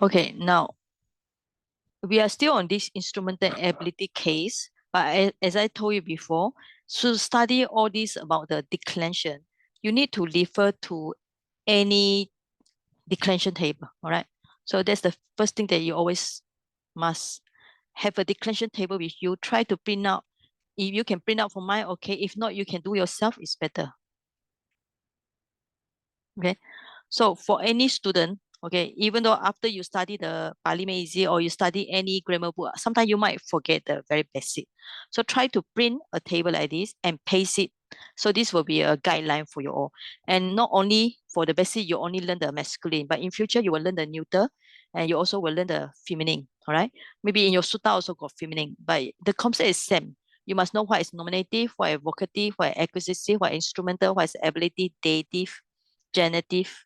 Okay, now we are still on this instrumental ability case, but as I told you before, to study all this about the declension, you need to refer to any declension table, all right? So that's the first thing that you always must have a declension table with you. Try to print out. If you can print out for mine, okay. If not, you can do yourself, it's better. Okay. So for any student, okay, even though after you study the Pali Easy or you study any grammar book, sometimes you might forget the very basic. So try to print a table like this and paste it. So this will be a guideline for you all. And not only for the basic, you only learn the masculine, but in future you will learn the neuter and you also will learn the feminine. All right. Maybe in your sutta also got feminine, but the concept is same. You must know what is nominative, what is vocative, what is acquisitive, what is instrumental, what is ability, dative, genitive,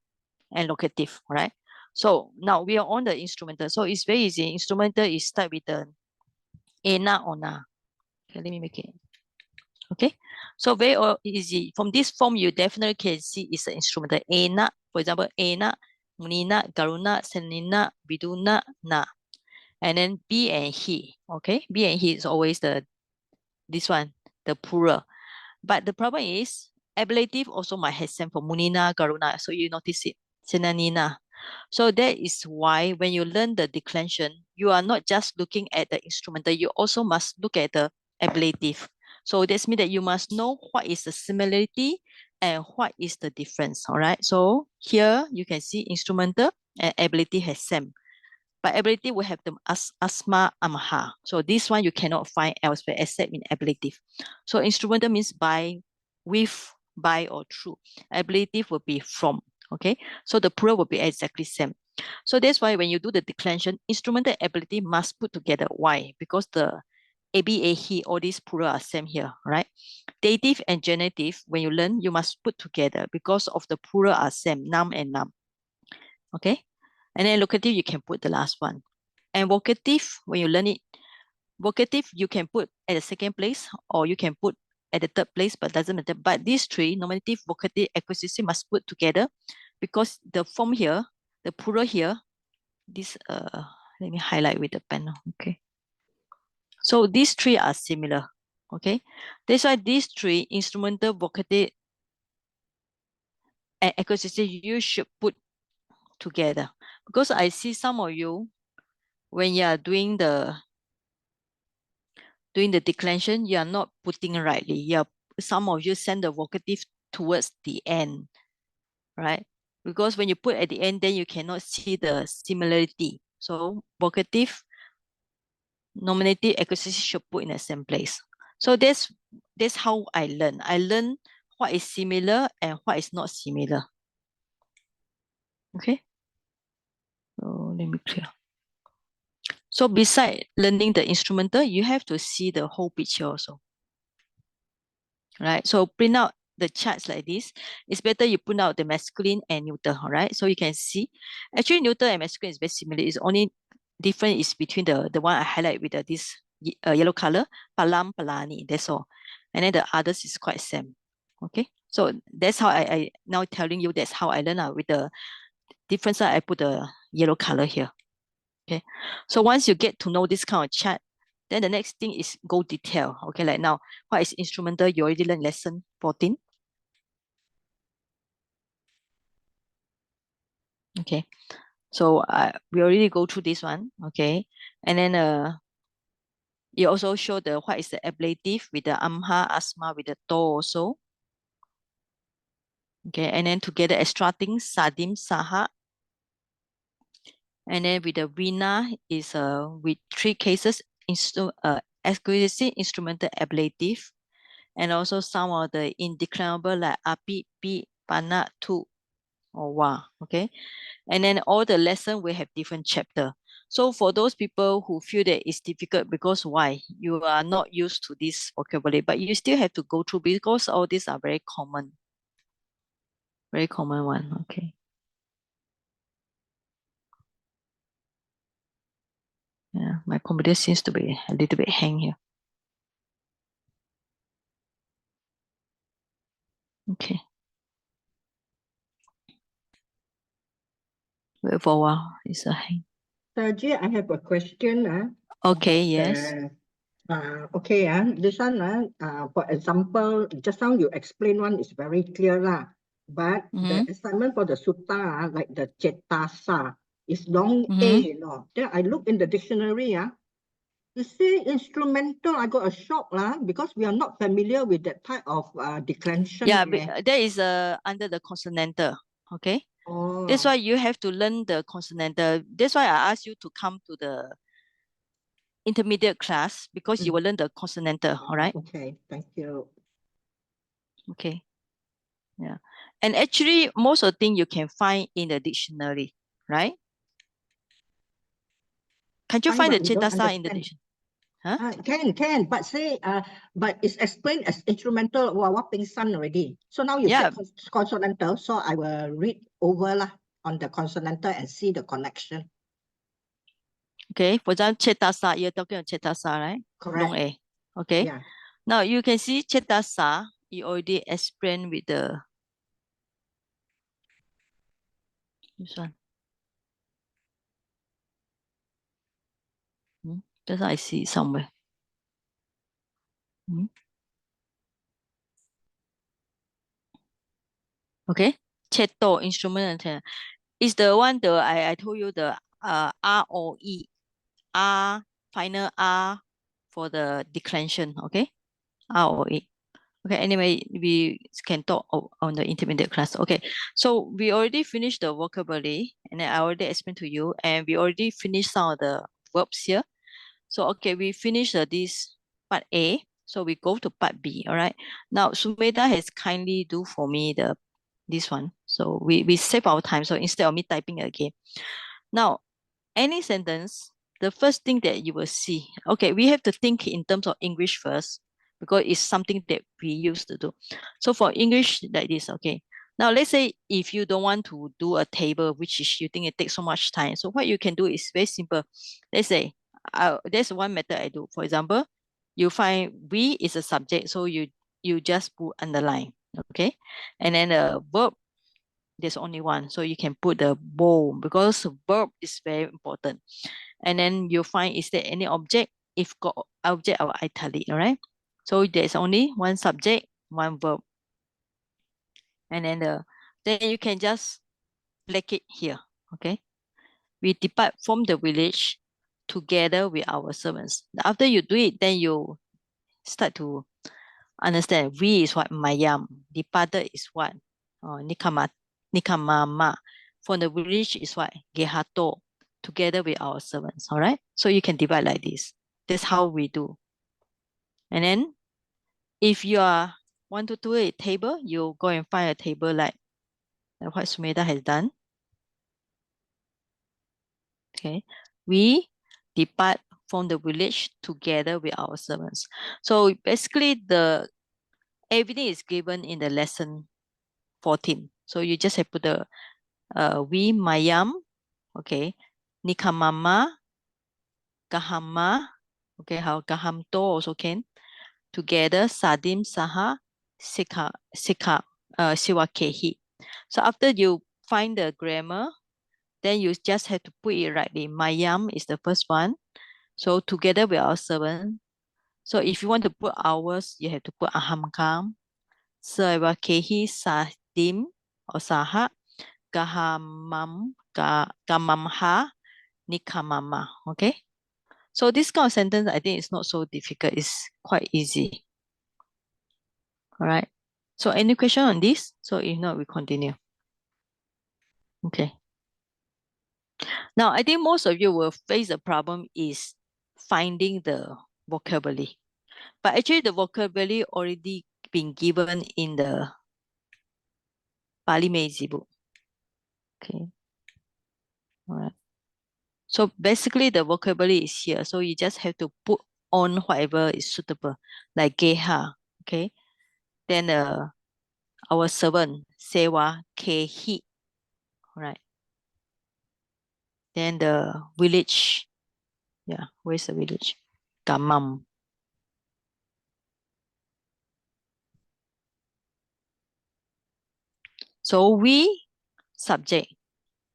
and locative, right? So now we are on the instrumental. So it's very easy. Instrumental is start with the ena or na. Okay, let me make it. Okay, so very easy. From this form, you definitely can see it's the instrumental. Ena, for example, ena, munina, garuna, senina, viduna, na. And then be and he. Okay, be and he is always this one, the plural. But the problem is ablative also might have same for munina, garuna. So you notice it. Senanina. So that is why when you learn the declension, you are not just looking at the instrumental, you also must look at the ablative. So this means that you must know what is the similarity and what is the difference. All right. So here you can see instrumental and ablative has same. But ablative will have the asma amha. So this one you cannot find elsewhere except in ablative. So instrumental means by, with, by, or through. Ablative will be from. Okay, so the plural will be exactly same. So that's why when you do the declension, instrumental ability must put together. Why? Because the a, b, a, he, all these plural are same here, right? Dative and genitive, when you learn, you must put together because of the plural are same, noun and noun. Okay, and then locative, you can put the last one. And vocative, when you learn it, vocative, you can put at the second place or you can put at the third place, but doesn't matter. But these three, nominative, vocative, acquisitive, must put together because the form here, the plural here, this, let me highlight with the pen. Okay. So these three are similar. Okay. That's why these three, instrumental, vocative, and acquisitive, you should put together. Because I see some of you, when you are doing the declension, you are not putting rightly. Some of you send the vocative towards the end, right? Because when you put at the end, then you cannot see the similarity. So vocative, nominative, acquisitive should put in the same place. So that's how I learn. I learn what is similar and what is not similar. Okay. So let me clear. So beside learning the instrumental, you have to see the whole picture also. Right? So print out the charts like this. It's better you print out the masculine and neuter, all right? So you can see, actually neuter and masculine is very similar. It's only different is between the one I highlight with this yellow color, palam, palani, that's all. And then the others is quite same. Okay, so that's how I now telling you that's how I learn with the difference. I put the yellow color here. Okay, so once you get to know this kind of chart, then the next thing is go detail. Okay, like now, what is instrumental? You already learned lesson 14. Okay, so we already go through this one. Okay, and then you also show the what is the ablative with the amha, asma with the to also. Okay, and then together extra things, sadim, saha, and then with the vina is with three cases, acquisitive, instrumental, ablative, and also some of the indeclinable like api, pi, pana, tu, or wa. Okay, and then all the lesson will have different chapter. So for those people who feel that it's difficult because why? You are not used to this vocabulary, but you still have to go through because all these are very common one. Okay. Yeah, my computer seems to be a little bit hang here. Okay. Wait for a while. It's a hang. Saji, I have a question. Okay, About yes. okay, this one, for example, just now you explain one is very clear lah. But the Mm-hmm. assignment for the sutta, like the Cetasa, is long A, Mm-hmm. you know. Then I look in the dictionary, you see instrumental, I got a shock lah, because we are not familiar with that type of declension. Yeah, that is under the consonantal. Okay. That's Oh, why you have to learn the consonantal. That's why I asked you to come to the intermediate class because you will learn the consonantal. All right. okay, thank you. Okay. Yeah. And actually, most of the thing you can find in the dictionary, right? Can't you Fine, find the but we don't chetasa in the understand. dictionary? Huh? Can, but say, but it's explained as instrumental. Wow, what pingsan already. So now you Yeah. said consonantal, so I will read over lah on the consonantal and see the connection. Okay. For example, chetasa, you're talking about chetasa, right? Long Correct. A. Okay. Yeah. Now you can see chetasa, you already explained with the this one. That's I see somewhere. Hmm. Okay. Cheto instrument is the one the I told you the ROE R final R for the declension. Okay. ROE. Okay, anyway, we can talk on the intermediate class. Okay, so we already finished the vocabulary and then I already explained to you and we already finished some of the verbs here. So, okay, we finished this part A. So we go to part B, all right? Now, Sumeda has kindly do for me this one. So we save our time. So instead of me typing again. Now, any sentence, the first thing that you will see, okay, we have to think in terms of English first because it's something that we used to do. So for English, like this, okay. Now let's say if you don't want to do a table, which is you think it takes so much time. So what you can do is very simple. Let's say there's one method I do. For example, you find we is a subject, so you just put underline, okay, and then the verb there's only one. So you can put the bowl because verb is very important. And then you find is there any object? If got object, I will italic, all right? So there's only one subject, one verb. And then you can just black it here, okay? We depart from the village together with our servants. After you do it, then you start to understand. We is what mayam. Departed is what? Nikamama. For the village is what? Gehato. Together with our servants. All right. So you can divide like this. That's how we do. And then if you are want to do a table, you go and find a table like what Sumeda has done. Okay. We depart from the village together with our servants. So basically everything is given in the lesson 14. So you just have put the we mayam, okay, nikamama, kahama, okay, how kahamto also can, together sadim saha siwakehi. So after you find the grammar, then you just have to put it rightly. Mayam is the first one. So together with our servant. So if you want to put ours, you have to put ahamkam, siwakehi sadim or saha gamamha nikamama. Okay. So this kind of sentence, I think it's not so difficult. It's quite easy. All right. So any question on this? So if not, we continue. Okay. Now, I think most of you will face the problem is finding the vocabulary. But actually the vocabulary already been given in the Pali Meiji book. Okay. All right. So basically the vocabulary is here. So you just have to put on whatever is suitable, like geha, okay? Then our servant, sewa, kehi, right? Then the village, yeah, where's the village? Gamam. So we, subject,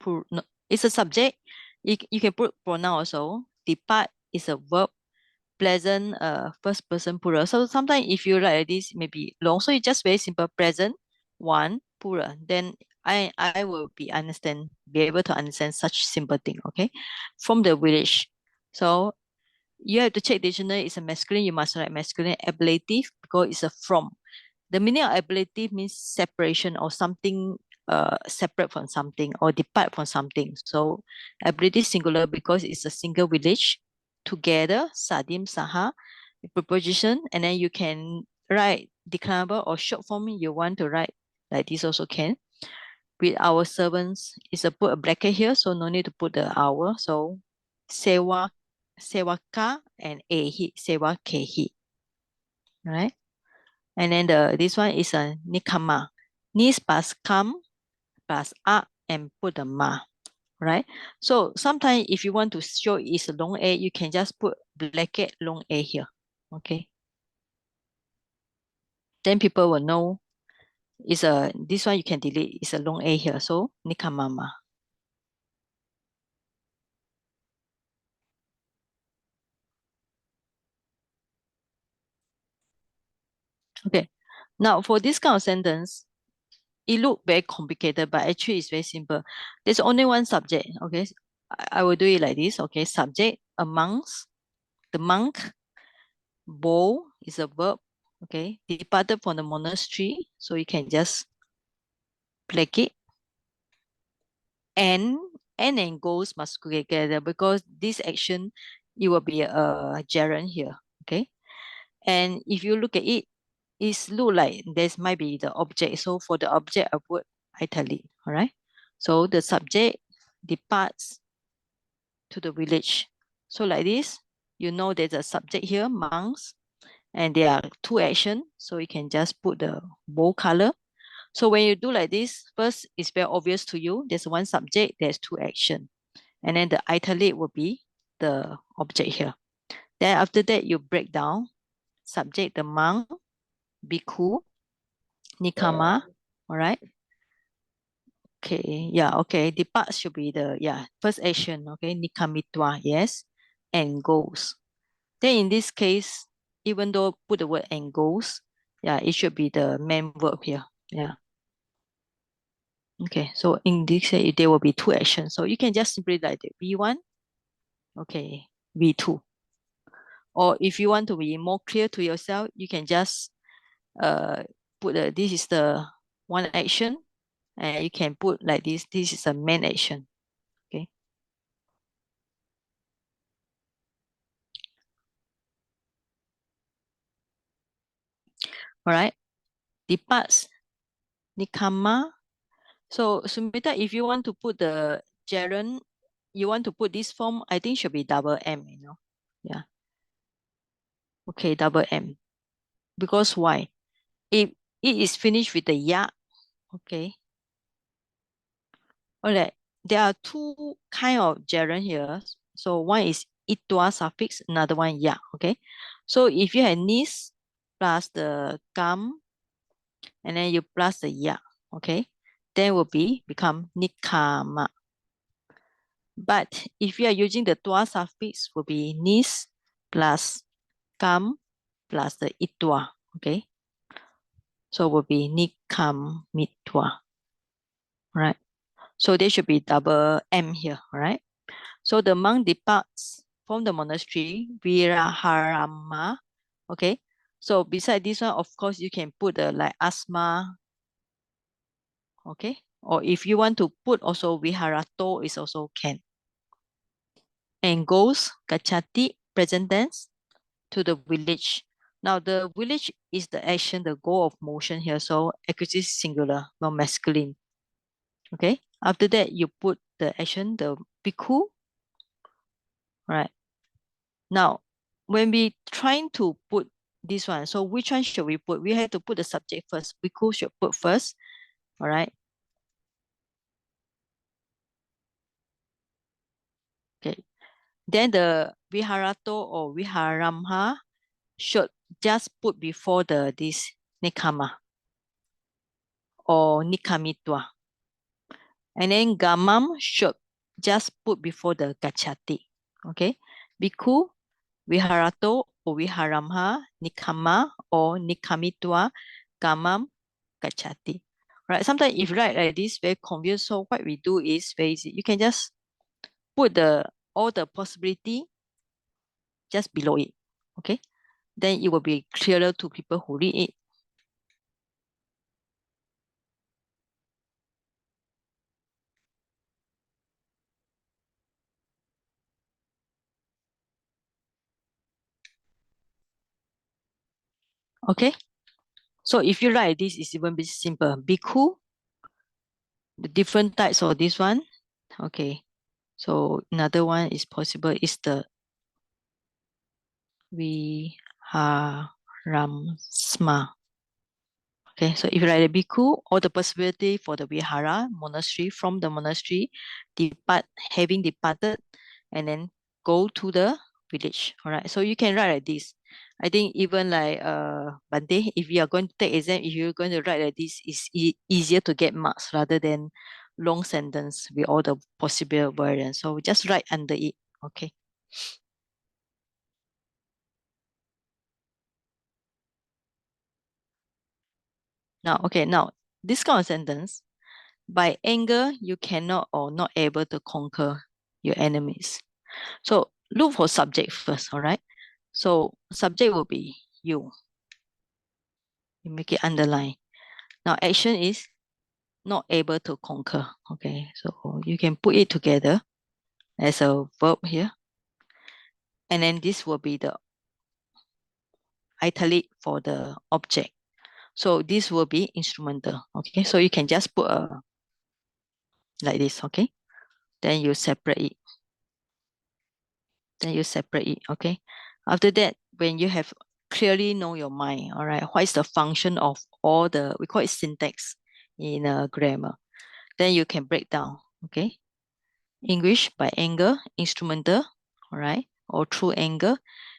no, it's a subject, You can put pronoun also. Depart is a verb. Present first person plural. So sometimes if you write like this, maybe long. So it's just very simple. Present one plural. Then I will be able to understand such simple thing. Okay, from the village. So you have to check dictionary. It's a masculine. You must write masculine. Ablative because it's a from. The meaning of ablative means separation or something separate from something or depart from something. So ablative singular because it's a single village together, sadim, saha, preposition, and then you can write declinable or short form you want to write like this also can. With our servants, is a put a bracket here, so no need to put the hour. So sewa, sewaka and ehi, sewa kehi, right? And then this one is a nikama. Nis plus kam plus a and put the ma, right? So sometimes if you want to show it's a long A, you can just put bracket long A here. Okay. Then people will know it's a this one you can delete. It's a long A here. So nikamama. Okay. Now for this kind of sentence, it look very complicated, but actually it's very simple. There's only one subject. Okay. I will do it like this. Okay. Subject amongst the monk. Bow is a verb. Okay. Departed from the monastery. So you can just plague it. And and goes must go together because this action it will be a gerund here. Okay. And if you look at it, it's look like this might be the object. So for the object I put italic. All right. So the subject departs to the village. So like this, you know there's a subject here, monks, and there are two action. So you can just put the bold color. So when you do like this, first it's very obvious to you. There's one subject, there's two action. And then the italic will be the object here. Then after that, you break down subject, the monk, bhikkhu, nikama, all right? Okay, yeah, okay. Depart should be the, yeah, first action, okay? Nikamitwa, yes, and goes. Then in this case, even though put the word and goes, yeah, it should be the main verb here. Yeah. Okay, so in this case, there will be two actions. So you can just simply like the V1, okay, V2. Or if you want to be more clear to yourself, you can just uh put this is the one action, and you can put like this is a main action. Okay. All right. Departs, nikama. So Sumita, if you want to put the gerund, you want to put this form, I think should be double M, you know. Yeah. Okay, double M. Because why? If it is finished with the ya, okay. All right. There are two kind of gerund here. So one is itwa suffix, another one ya. Okay. So if you have nis plus the kam and then you plus the ya, okay, then will be become nikama. But if you are using the tua suffix, will be nis plus kam plus the itwa. Okay. So will be nikam mitwa. Right. So there should be double M here. Right. So the monk departs from the monastery, Viraharama. Okay. So beside this one, of course, you can put the like asma. Okay. Or if you want to put also Viharato is also can. And goes Gachati present tense to the village. Now the village is the action, the goal of motion here. So accusative singular, not masculine. Okay. After that, you put the action, the bhikkhu. Right. Now, when we trying to put this one, so which one should we put? We have to put the subject first. Bhikkhu should put first. All right. Okay. Then the viharato or viharamha should just put before the this nikama or nikamitwa. And then gamam should just put before the gachati. Okay. Bhikkhu, viharato or viharamha, nikama or nikamitwa, kamam gachati. Right. Sometimes if you write like this, very confused. So what we do is very easy. You can just put all the possibility just below it. Okay. Then it will be clearer to people who read it. Okay. So if you write this, it's even bit simple. Bhikkhu, the different types of this one. Okay. So another one is possible is the Viharamsma. Okay, so if you write a bhikkhu, all the possibility for the vihara, monastery, from the monastery, having departed, and then go to the village. All right, so you can write like this. I think even like Bante, if you are going to take exam, if you're going to write like this, it's easier to get marks rather than long sentence with all the possible variants. So just write under it. Okay. Now this kind of sentence, by anger, you cannot or not able to conquer your enemies. So look for subject first, all right? So subject will be you. You make it underline. Now action is not able to conquer. Okay, so you can put it together as a verb here. And then this will be the italic for the object. So this will be instrumental. Okay, so you can just put like this, okay? Then you separate it. Then you separate it, okay? After that, when you have clearly know your mind, all right, what is the function of all the, we call it syntax in grammar. Then you can break down, okay? English by anger, instrumental, all right, or through anger.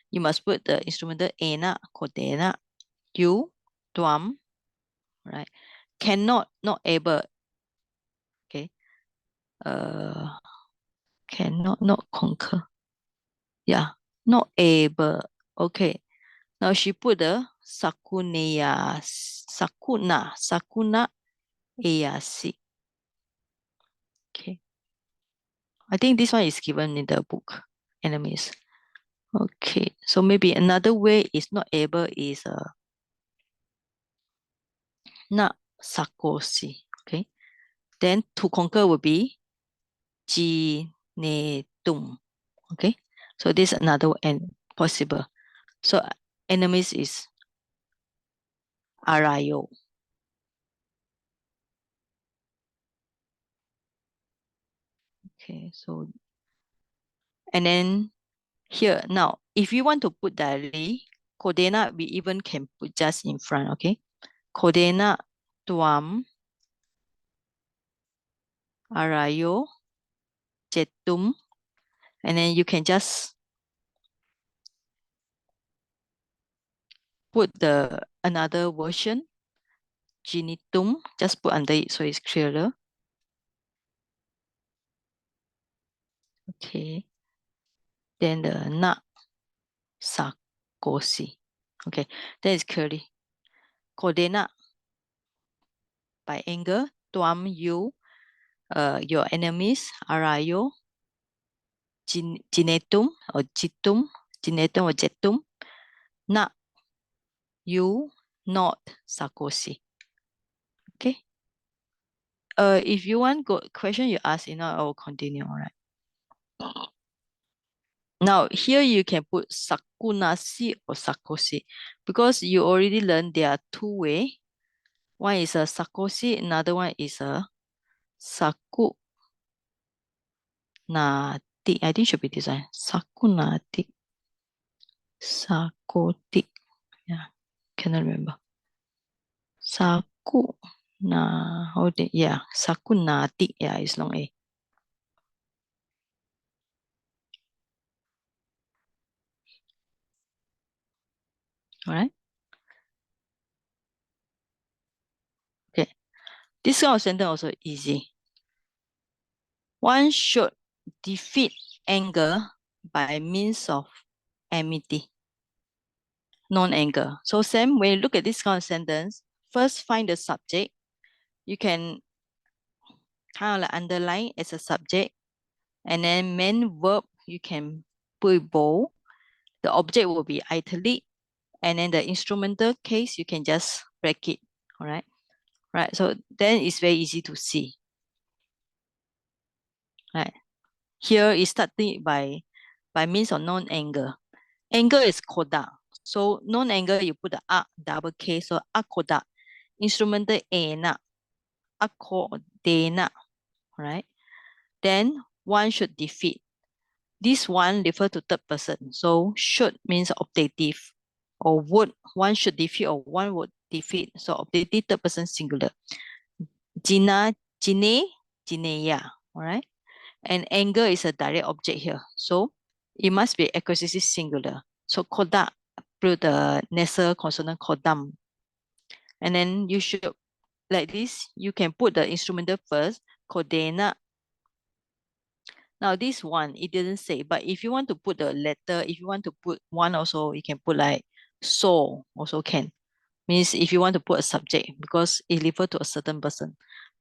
You must put the instrumental ena, kodena, you, tuam, right? Cannot, not able, okay? Uh, cannot, not conquer. Yeah, not able, okay. Now she put the sakuna eyasi. Okay. I think this one is given in the book, enemies. Okay. So maybe another way is not able is not sakosi. Okay. Then to conquer will be jinetum. Okay. So this is another and possible. So enemies is arayo. Okay. So and then here now, if you want to put directly, Kodena we even can put just in front, okay? Kodena tuam arayo jetum, and then you can just put the another version, genitum, just put under it so it's clearer. Okay. Then the na sakosi. Okay, that is clearly. Kodena by anger, tuam you, your enemies, arayo, ginetum or jitum, ginetum or jetum, na you, not sakosi. Okay. If you want go question you ask, I will continue. All right. Now here you can put sakunasi or sakosi because you already learned there are two way. One is a sakosi, another one is a sakunati. I think should be this one. Sakunati. Sakoti. Yeah, cannot remember. Sakunati. Yeah, it's long A. All right. Okay. This kind of sentence also easy. One should defeat anger by means of amity, non-anger. So Sam, when you look at this kind of sentence, first find the subject. You can kind of like underline as a subject, and then main verb you can put bold. The object will be italic, and then the instrumental case you can just break it. All right, right. So then it's very easy to see. Right here is starting by means of non-anger. Anger is koda. So non-anger you put the a double k. So akoda. Instrumental ena. Akodena. Right. Then one should defeat. This one refer to third person. So should means optative, or would, one should defeat, or one would defeat. So optative third person singular. Jina, jine, jineya. All right. And anger is a direct object here. So it must be accusative singular. So koda, put the nasal consonant kodam. And then you should, like this, you can put the instrumental first, kodena. Now this one, it didn't say, but if you want to put the letter, if you want to put one also, you can put like so also can. Means if you want to put a subject because it refers to a certain person.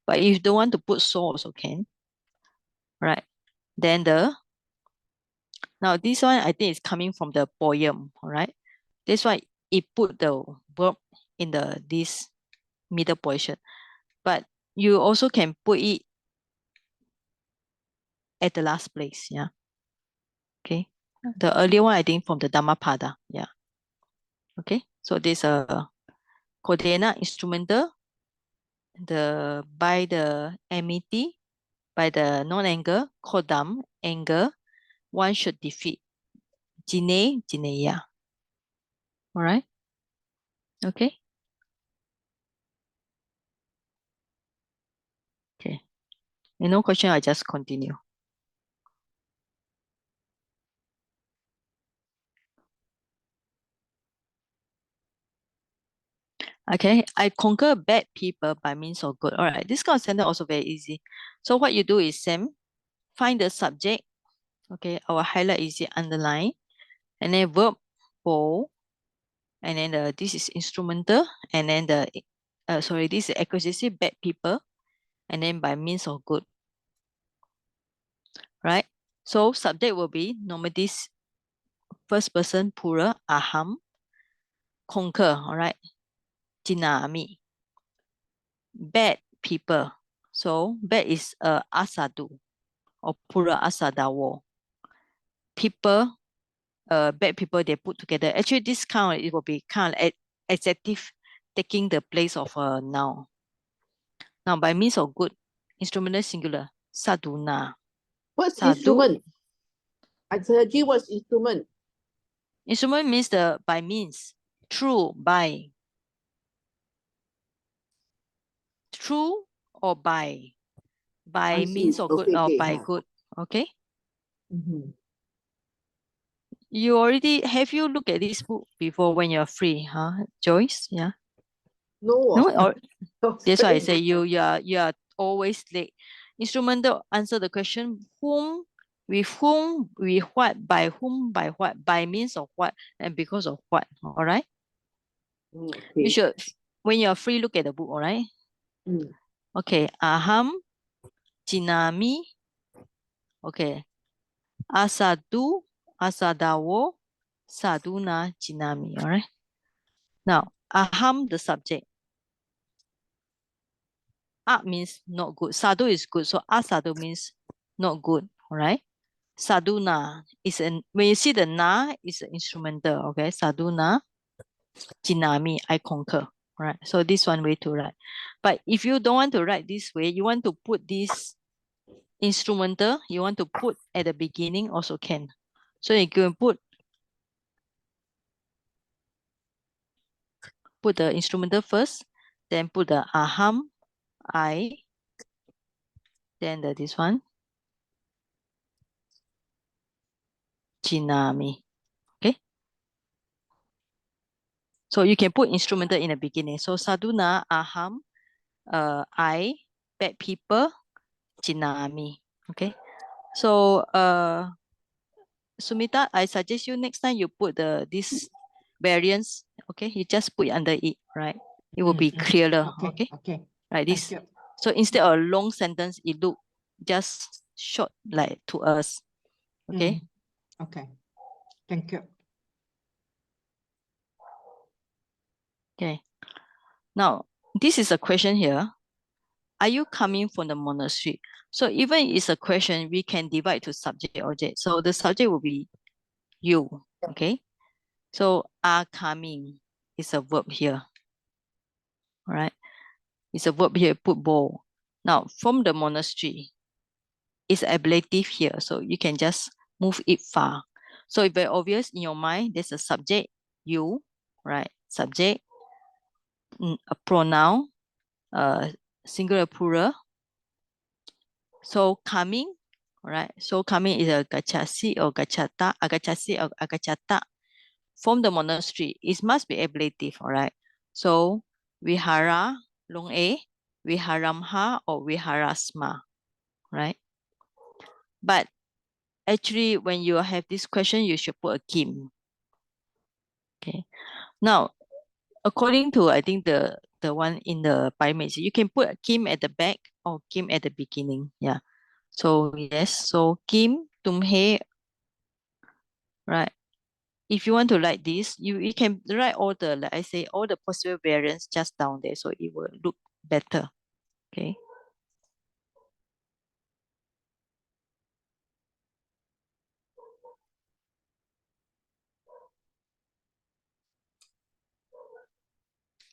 But if you don't want to put so also can. Right. Then now this one I think is coming from the poem. All right. That's why it put the verb in this middle position. But you also can put it at the last place. Yeah. Okay. The earlier one I think from the Dhammapada. Yeah. Okay. So this Kodena instrumental, by the amity, by the non-anger, Kodam, anger, one should defeat. Jine, Jineya. All right. Okay. Okay. No question, I just continue. Okay, I conquer bad people by means of good. All right, this kind of sentence also very easy. So what you do is find the subject. Okay, our highlight is the underline, and then verb bold, and then this is instrumental, and then sorry, this is accusative bad people, and then by means of good. Right. So subject will be nominative first person plural aham, conquer. All right, jinami. Bad people. So bad is asadu or pura asadawo. People, bad people they put together. Actually, this kind it will be kind of adjective taking the place of a noun. Now, by means of good, instrumental singular, saduna. What's Sadu. instrument? I heard you what's instrument. Instrument means the by means, through, by. Through or by. By I means see. of good Okay, or okay. by good. Okay. Mm-hmm. You already have you looked at this book before when you're free, huh, Joyce? Yeah. No, No, or that's why I very say good. you are always late. Instrumental answer the question whom, with whom, with what, by whom, by what, by means of what, and because of what. All right. You Okay. should, when you're free, look at the book. All right. Mm. Okay. Aham, jinami. Okay. Asadu, asadawo, saduna, jinami. All right. Now, aham, the subject. Means not good. Sadhu is good. So asadu means not good. All right. Saduna is when you see the na is an instrumental. Okay. Saduna, jinami, I conquer. All right. So this one way to write. But if you don't want to write this way, you want to put this instrumental, you want to put at the beginning also can. So you can put the instrumental first, then put the aham, I, then this one, jinami. Okay. So you can put instrumental in the beginning. So saduna, aham, I, bad people, jinami. Okay. So Sumita, I suggest you next time you put this variance, okay? You just put it under it, right? It will be clearer, okay? Okay. Like Thank this. you. So instead of a long sentence, it look just short like to us, okay? Okay. Thank you. Okay. Now, this is a question here. Are you coming from the monastery? So even it's a question, we can divide to subject object. So the subject will be you, okay? So are coming is a verb here, all right? It's a verb here, put bowl. Now, from the monastery, it's ablative here, so you can just move it far. So it's very obvious in your mind, there's a subject, you, right? Subject, a pronoun, singular plural. So coming, right? So coming is a gachasi or gachata, agachasi or agachata. From the monastery, it must be ablative, all right? So vihara, long A, viharamha or viharasma, right? But actually, when you have this question, you should put a kim. Okay. Now, according to I think the one in the PME, you can put a kim at the back or kim at the beginning. Yeah. So yes, so kim tumhe, right? If you want to write this, you can write all the, like I say, all the possible variants just down there, so it will look better. Okay.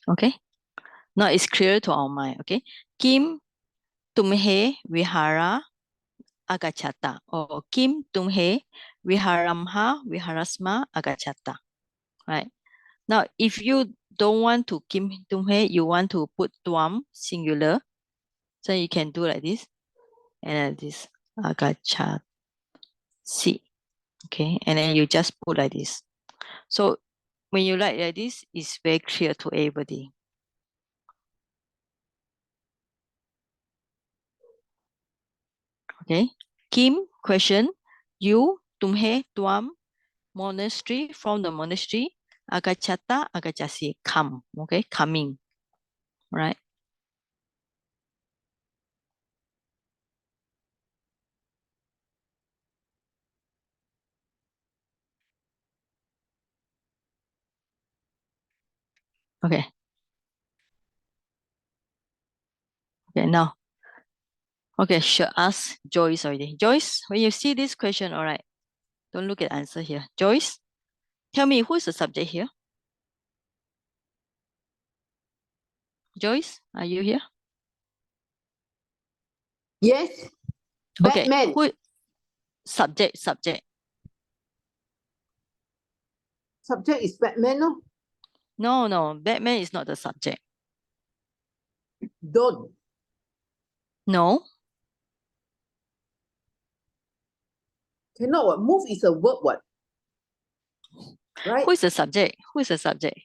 Okay. Now it's clear to our mind. Okay. Kim tumhe vihara agachata, or kim tumhe viharamha viharasma agachata. Right. Now, if you don't want to kim tumhe, you want to put tuam singular, so you can do like this, and then this agachati. Okay, and then you just put like this. So when you write like this, it's very clear to everybody. Okay. Kim question, you tumhe tuam monastery, from the monastery, agachata agachasi, come. Okay, coming. Right. Okay. Okay, now. Okay, sure. Ask Joyce already. Joyce, when you see this question, all right, don't look at answer here. Joyce, tell me who is the subject here? Joyce, are you here? Yes. Okay, Batman. who subject? Subject is Batman, no? No, Batman is not the subject. Don't. No. Cannot what? Move is a verb what? Right? Who is the subject? Who is the subject?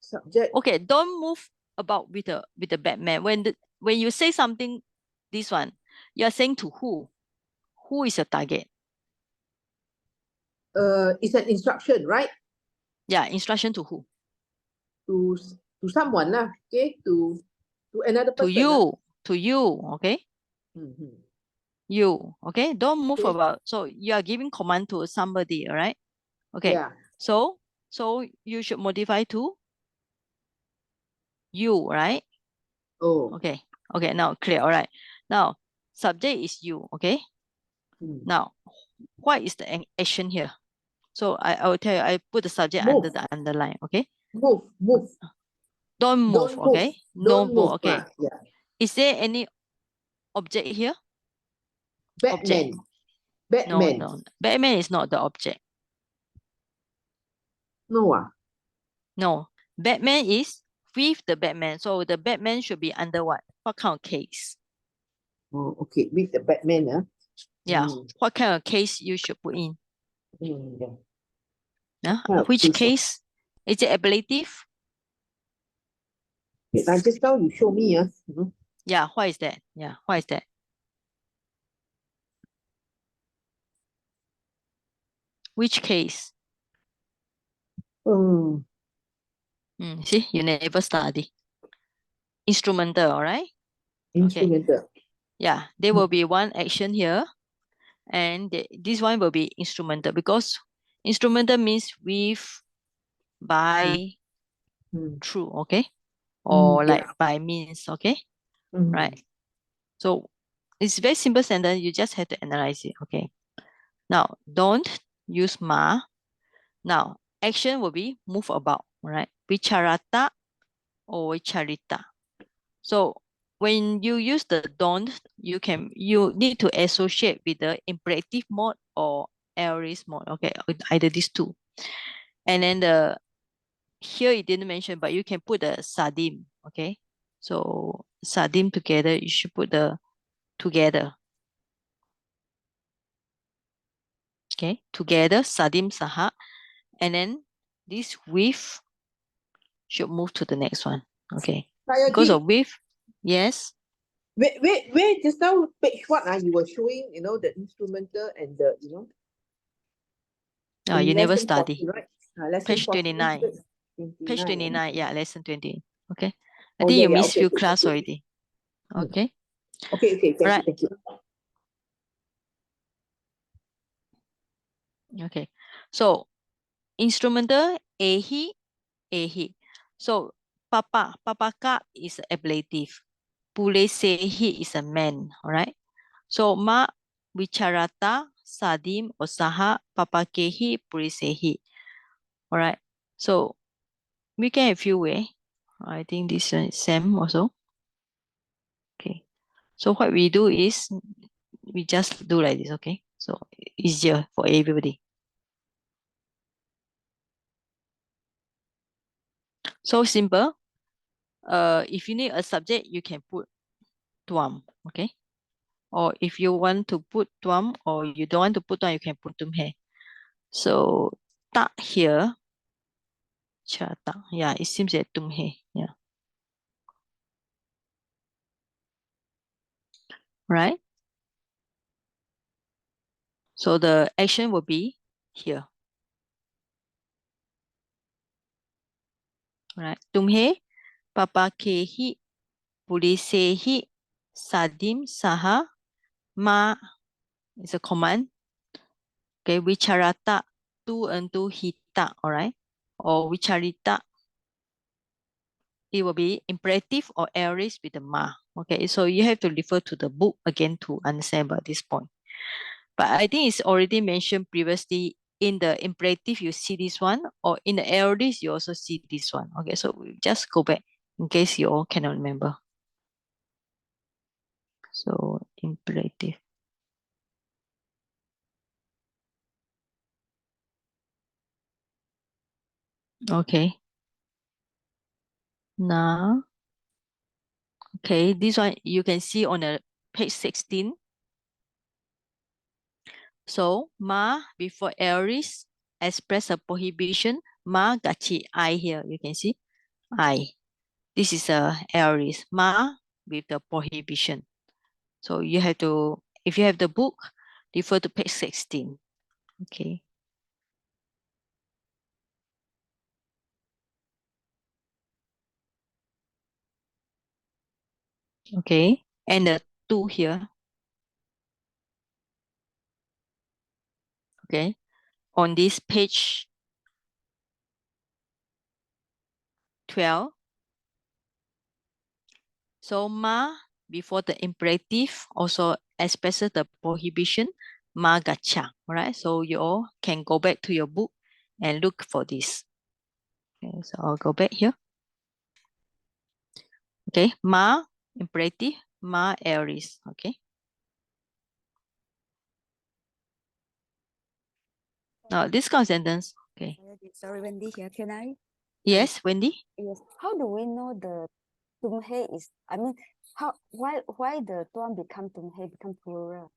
Subject. Okay, don't move about with the Batman. When you say something, this one, you are saying to who? Who is your target? It's an instruction, right? Yeah, instruction to who? To someone lah. Okay. To another To person. you. To you. Okay. Mm-hmm. You. Okay. Don't move Okay. about. So you are giving command to somebody. All right. Okay. Yeah. So you should modify to you, right? Oh. Okay. Okay. Now clear. All right. Now subject is you. Okay. Mm. Now what is the action here? So I will tell you. I put the subject Move. under the underline. Okay. Move. Don't move. Don't move. Okay. No Don't move. move. Okay. Yeah. Is there any object here? Batman. Object. Batman. No. Batman is not the object. No ah. No. Batman is with the Batman. So the Batman should be under what? What kind of case? Oh, okay. With the Batman, ah. Yeah. Mm. What kind of case you should put in? Yeah. Yeah. Kind of Which case, ah. case? Is it ablative? Wait, just now you show me, ah. Yeah. What is that? Yeah. What is that? Which case? Mm. See, you never study. Instrumental, all right? Okay. Instrumental. Yeah, there will be one action here, and this one will be instrumental because instrumental means with, by, Mm. through, okay? Or like Yeah. by means, okay? Mm. Right. So it's very simple sentence. You just have to analyze it, okay? Now, don't use ma. Now, action will be move about, right? Vicharata or vicharita. So when you use the don't, you need to associate with the imperative mode or aorist mode. Okay, either these two. And then here it didn't mention, but you can put the sadim. Okay, so sadim together, you should put the together. Okay, together sadim saha, and then this with should move to the next one. Okay, because Sayaji, of with, yes. wait, just now page what you were showing, the instrumental and the, in You never lesson 40, study. right? Lesson Page 40, 29. Page 29. 29, yeah, lesson 20. Okay. I Oh, think yeah, you yeah. missed Okay, few okay, class okay. already. Okay. Okay, thank you, Right. thank you. Okay. So instrumental ehi, ehi. So papaka is ablative. Pulesehi is a man. All right. So ma vicharata sadim or saha papakehi pulesehi. All right. So we can have few way. I think this one is same also. Okay. So what we do is we just do like this, okay? So easier for everybody. So simple. If you need a subject, you can put tuam, okay? Or if you want to put tuam or you don't want to put tuam, you can put tumhe. So tak here, cha tak. Yeah, it seems that tumhe. Yeah. Right? So the action will be here. Right? Tumhe papakehi pulisehi sadim saha ma is a command. Okay, vicharata tu entu hita, all right? Or vicharita, it will be imperative or aorist with the ma. Okay, so you have to refer to the book again to understand about this point. But I think it's already mentioned previously in the imperative, you see this one, or in the aorist, you also see this one. Okay, so we just go back in case you all cannot remember. So imperative. Okay. Now, okay, this one you can see on the page 16. So ma before aorist express a prohibition. Ma gachi I here. You can see I. This is a aorist. Ma with the prohibition. So you have to, if you have the book, refer to page 16. Okay. Okay. And the two here. Okay. On this page 12. So ma before the imperative also expresses the prohibition. Ma gacha. All right. So you all can go back to your book and look for this. Okay, so I'll go back here. Okay, ma imperative, ma aorist. Okay. Now this kind of sentence. Okay. Sorry, Wendy here. Can I? Yes, Wendy. Yes. How do we know the tumhe is? I mean, why the tuan become tumhe become plural?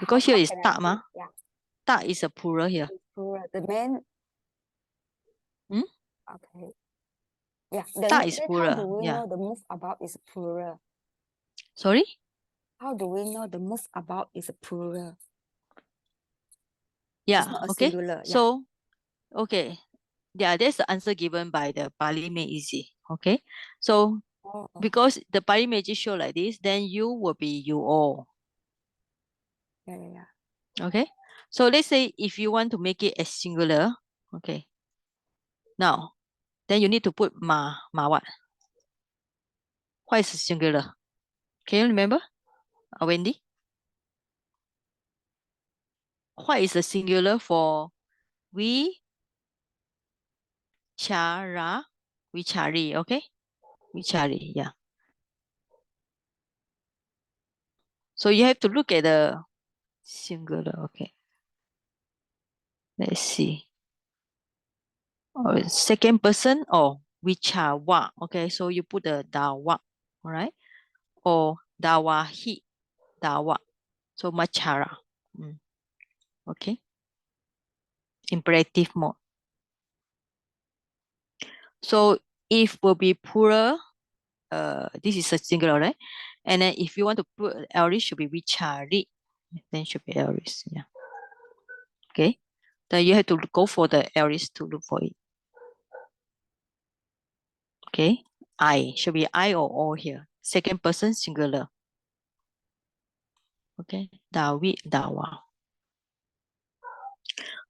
Because here is can I tak see? ma. Yeah, Tak is a plural here. it's plural. The man. Hmm? Okay. Yeah. Tak is Then how do plural. we Yeah. know the move about is plural? Sorry? How do we know the move about is plural? Yeah, not a okay. singular. Yeah. So, okay. Yeah, that's the answer given by the Pali Made Easy. Okay. So Oh, because the Pali Meiji show like this, then you will be you all. yeah. Okay. So let's say if you want to make it as singular, okay. Now, then you need to put ma what? What is singular? Can you remember, Wendy? What is the singular for we chara, we chari, okay? We chari, yeah. So you have to look at the singular, okay. Let's see. Second person or wichawa, okay? So you put the dawa, all right? Or dawahi, dawa. So machara, okay? Imperative mode. So if will be plural, this is a singular, right? And then if you want to put aorist, should be wichari, then should be aorist, yeah. Okay, then you have to go for the aorist to look for it. Okay, I should be I or all here. Second person singular. Okay, dawi, dawa.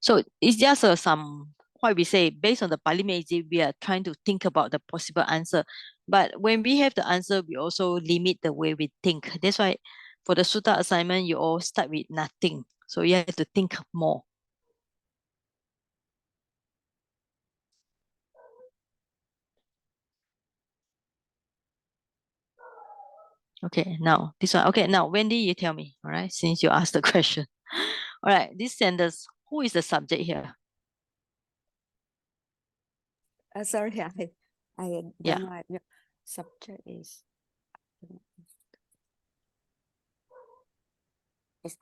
So it's just some, what we say, based on the Pali Meiji, we are trying to think about the possible answer. But when we have the answer, we also limit the way we think. That's why for the Sutta assignment, you all start with nothing. So you have to think more. Okay, now this one. Okay, now Wendy, you tell me, all right, since you asked the question. All right, this sentence, who is the subject here? Sorry, I don't Yeah. know. Yeah. Subject is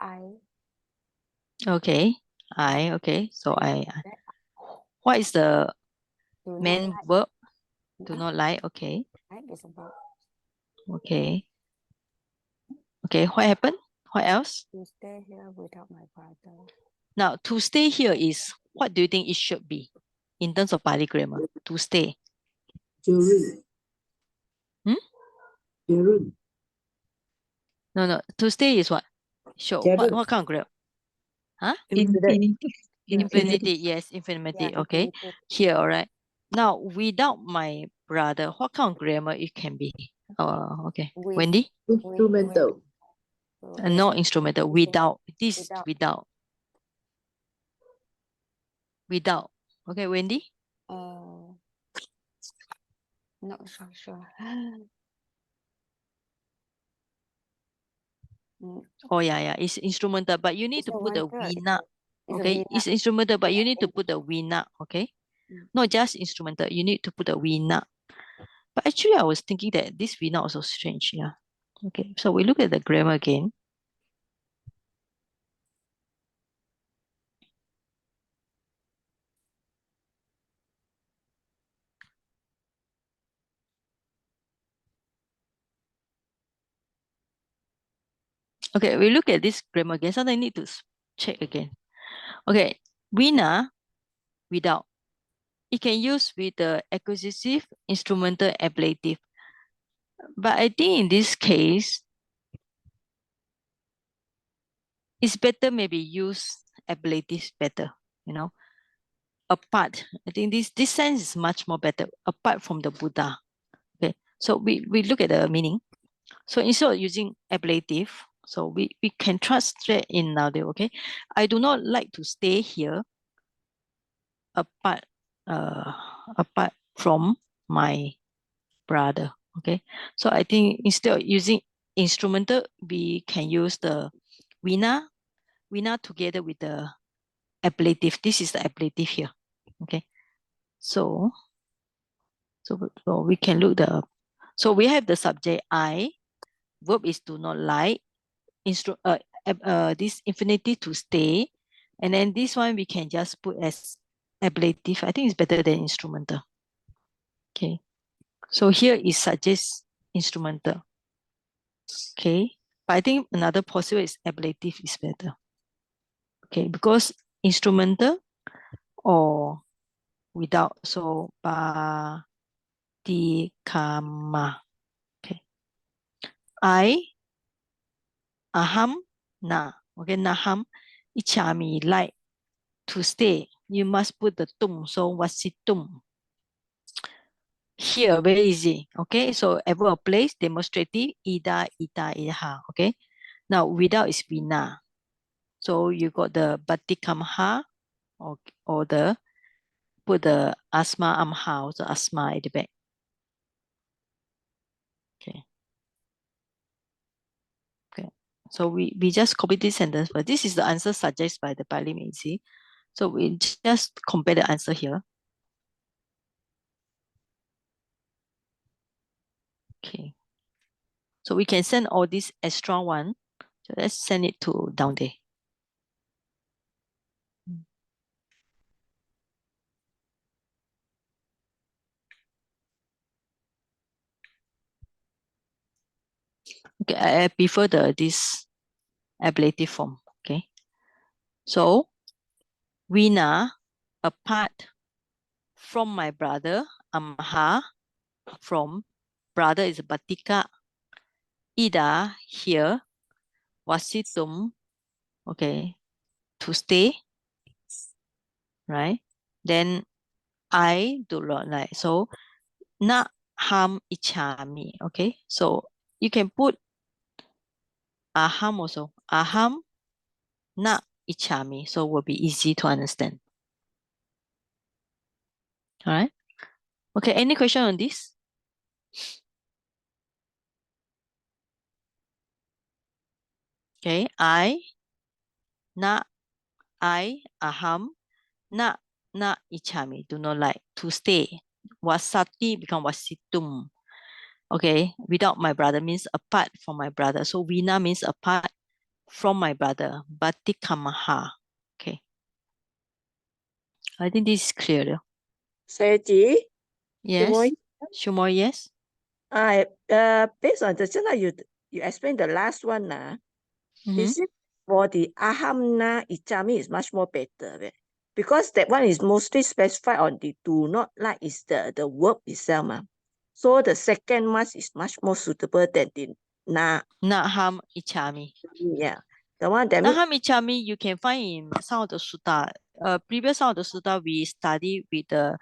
I. Okay, okay. So That what is the do not main like. verb? Do not like, okay. Like is about Okay. Okay, what happened? What else? to stay here without my brother. Now, to stay here is, what do you think it should be in terms of Pali grammar? To stay. Jerun. Hmm? Jerun. No. To stay is what? Sure. Jerun. What kind of grammar? Huh? Infinitive. Infinity. Yes, infinity. Yeah, Okay. infinitive. Here, all right. Now, without my brother, what kind of grammar it can be? Okay. With Wendy? Instrumental. No instrumental. Without. This without. without. Okay, Wendy? Not so sure. Oh yeah. It's instrumental, but you need to put the vina. Okay, it's instrumental, but you need to put the vina. Okay, not just instrumental. You need to put the vina. But actually, I was thinking that this vina also strange. Yeah. Okay, so we look at the grammar again. Okay, we look at this grammar again. Sometimes I need to check again. Okay, vina, without. It can use with the accusative, instrumental, ablative. But I think in this case, it's better maybe use ablative better, you know. Apart, I think this sense is much more better, apart from the Buddha. Okay, so we look at the meaning. So instead of using ablative, so we can translate in nowadays, okay? I do not like to stay here apart apart from my brother. Okay. So I think instead of using instrumental, we can use the vina together with the ablative. This is the ablative here. Okay. So we can look the, so we have the subject I, verb is do not like, this infinitive to stay, and then this one we can just put as ablative. I think it's better than instrumental. Okay, so here it suggests instrumental. Okay, but I think another possible is ablative is better. Okay, because instrumental or without? So patikama. Okay. I aham na. Okay, naham ichami like to stay. You must put the tum. So wasitum. Here, very easy. Okay, so ever a place, demonstrative, ida, ita, iha. Okay, now without is vina. So you got the batikamha or the put the asma amha or the asma at the back. Okay. Okay. So we just copy this sentence, but this is the answer suggested by the Pali Meiji. So we just compare the answer here. Okay. So we can send all this extra one. So let's send it to down there. Okay, I prefer this ablative form. Okay. So Vina, apart from my brother, Amha, from brother is Batika, Ida here, Wasitum, okay, to stay, right? Then I do not like. So na ham ichami, okay? So you can put aham also. Aham na ichami. So will be easy to understand. All right. Okay, any question on this? Okay, I, aham, na ichami, do not like, to stay. Wasati become wasitum. Okay, without my brother means apart from my brother. So vina means apart from my brother. Batikamaha. Okay. I think this is clear. Saya Ji, Yes. Shumoy. Shumo, yes. Based on the just now you explained the last one Mm-hmm. is it for the ahamna ichami is much more better because that one is mostly specified on the do not like is the verb itself so the second one is much more suitable than the na. Naham ichami. Yeah, the one that means Naham ichami you can find in some of the sutta. Previous some of the sutta we study with the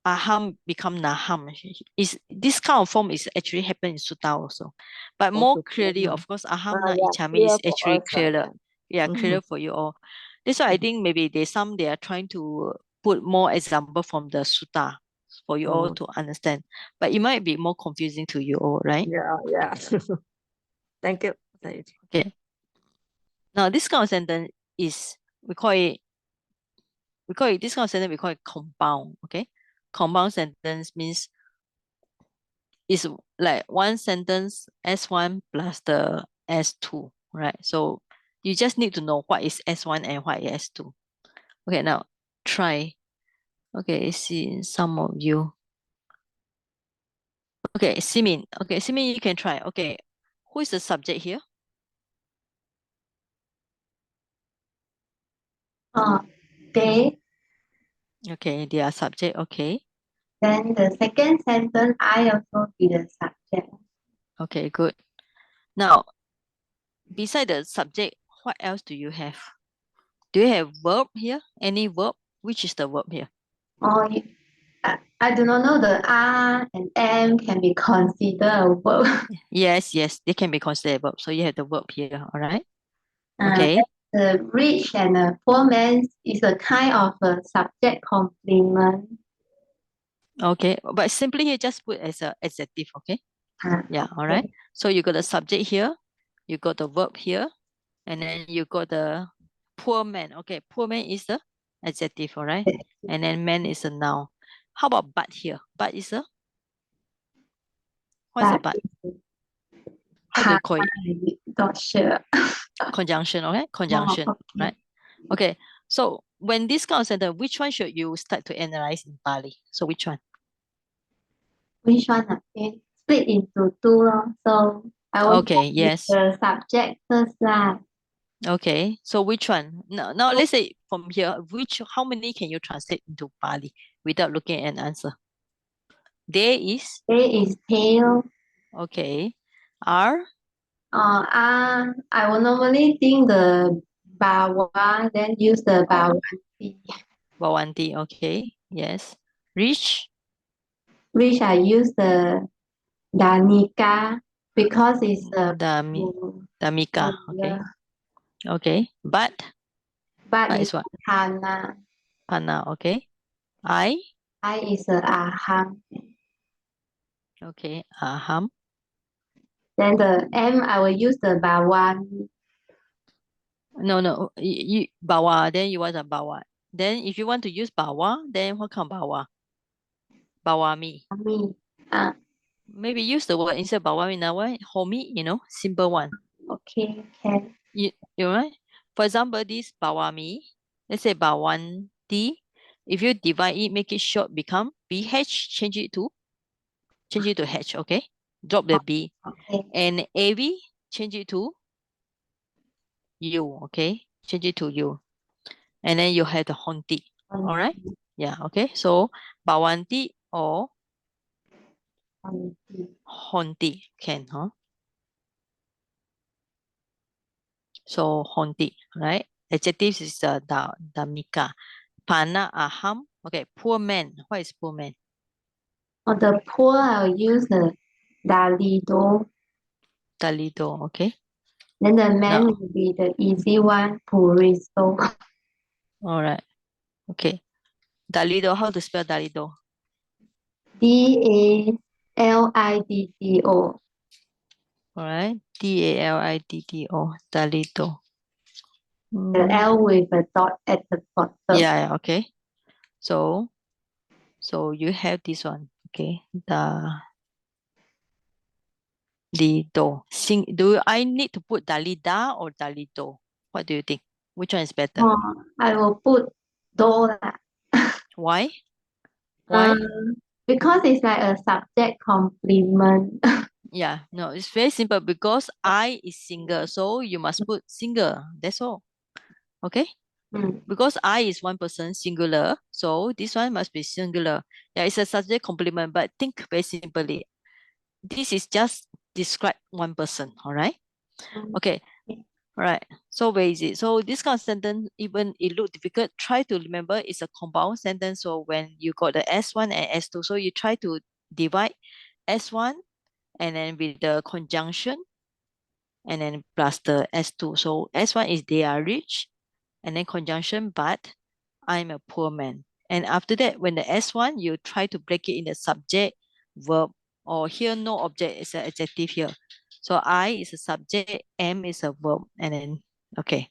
aham become naham. Is this kind of form is actually happen in sutta also, but more clearly, of course, aham na yeah, ichami is clear for actually us, clearer. Yeah, clearer for you all. That's why I think maybe there's some they are trying to put more example from the sutta for you all to understand, but it might be more confusing to you all, right? yeah. Thank you. Okay. Now this kind of sentence is we call it this kind of sentence we call it compound. Okay, compound sentence means it's like one sentence S1 plus the S2, right? So you just need to know what is S1 and what is S2. Okay, now try. Okay, see some of you. Okay, Simin. Okay, Simin, you can try. Okay, who is the subject here? They. Okay, they are subject. Okay. Then the second sentence, I also be the subject. Okay, good. Now, beside the subject, what else do you have? Do you have verb here? Any verb? Which is the verb here? Or I do not know the R and M can be considered a verb. Yes, they can be considered verb. So you have the verb here, all right? Uh, Okay. The rich and the poor man is a kind of a subject complement. Okay, but simply here just put as a adjective, okay? Yeah, all right. So you got the subject here, you got the verb here, and then you got the poor man. Okay, poor man is the adjective, all right? And then man is a noun. How about but here? But is a what's a but? How do you call it? Not sure. Conjunction, okay? Conjunction, okay. right? Okay, so when this kind of sentence, which one should you start to analyze in Pali? So which one? Which one? Okay. Split into two. So I will Okay, yes. the subject first lah. Okay, so which one? Now let's say from here, how many can you translate into Pali without looking at an answer? There is, There is tail. okay. R, I will normally think the bawa, then use the bawanti, Bawanti, okay. Yes. Reach, which I use the danika because it's a Damika, okay. Okay. But but is it's what? hana. Pana, okay. I, I is a aham. okay. Aham. Then the M I will use the bawan. No, bawa, then you want a bawa. Then if you want to use bawa, then what kind of bawa? Bawami. Me. Maybe use the word instead of bawami now, homie, simple one. Okay, can. You right? For example, this bawami, let's say bawanti. If you divide it, make it short, become BH, change it to H, okay? Drop the B. Okay. And AV, change it to U, okay? Change it to U. And then you have the honti, all right? Yeah, okay. So bawanti or honti can, huh? So honti, right? Adjectives is damika. Pana aham. Okay, poor man. What is poor man? For the poor, I'll use the dalido. Dalido, okay. Then the man Now, will be the easy one, puristo. all right. Okay. Dalido, how to spell Dalido? Dalido. All right. Dalido. Dalido. The L with a dot at the bottom. Yeah, okay. So you have this one, okay. Dalido. Do I need to put Dalida or Dalido? What do you think? Which one is better? I will put do lah. Why? Why? Because it's like a subject complement. Yeah, no, it's very simple because I is single, so you must put single. That's all. Okay? Because I is one person, singular, so this one must be singular. Yeah, it's a subject complement, but think very simply. This is just describe one person, all right? Okay, all right. So where is it? So this kind of sentence, even it look difficult, try to remember it's a compound sentence. So when you got the S1 and S2, so you try to divide S1 and then with the conjunction and then plus the S2. So S1 is they are rich and then conjunction, but I'm a poor man. And after that, when the S1, you try to break it in the subject, verb, or here no object is an adjective here. So I is a subject, am is a verb, and then, okay.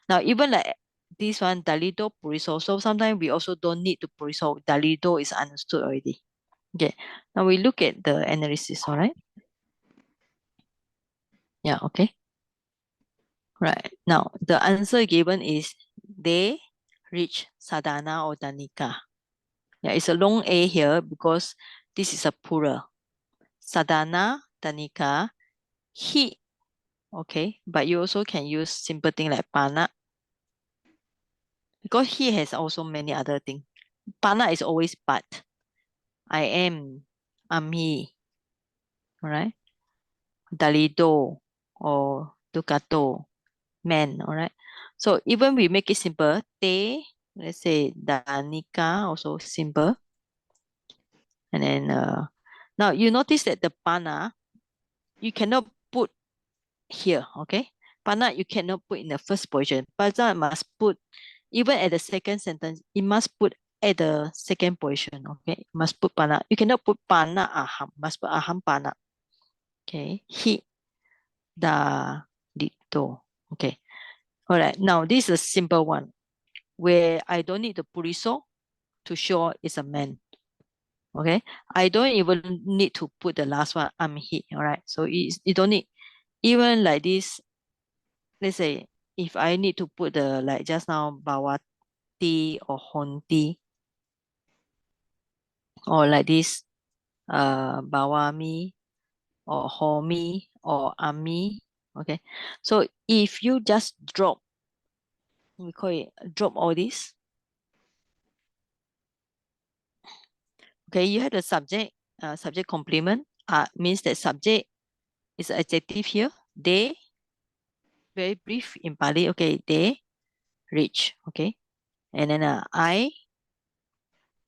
Now, even like this one, Dalido, Puriso. So sometimes we also don't need to Puriso. Dalido is understood already. Okay. Now we look at the analysis, all right? Yeah, okay. Right. Now, the answer given is they reach Sadhana or Danika. Yeah, it's a long A here because this is a plural. Sadhana, Danika, he. Okay, but you also can use simple thing like Pana because he has also many other things. Pana is always but. I am, I'm he. All right. Dalido or Ducato, man. All right. So even we make it simple, te, let's say Danika, also simple. And then now you notice that the pana, you cannot put here, okay? Pana you cannot put in the first position. Pana must put, even at the second sentence, it must put at the second position, okay? Must put pana. You cannot put pana aham, must put aham pana. Okay, he, da, dito. Okay, all right. Now this is a simple one where I don't need the puriso to show it's a man. Okay, I don't even need to put the last one, I'm he. All right, so you don't need, even like this, let's say if I need to put the like just now bawati or honti or like this bawami or homi or ami, Okay. So if you just drop, we call it drop all this. Okay, you have the subject, subject complement, means that subject is adjective here. They, very brief in Pali, okay, they rich, okay. And then I,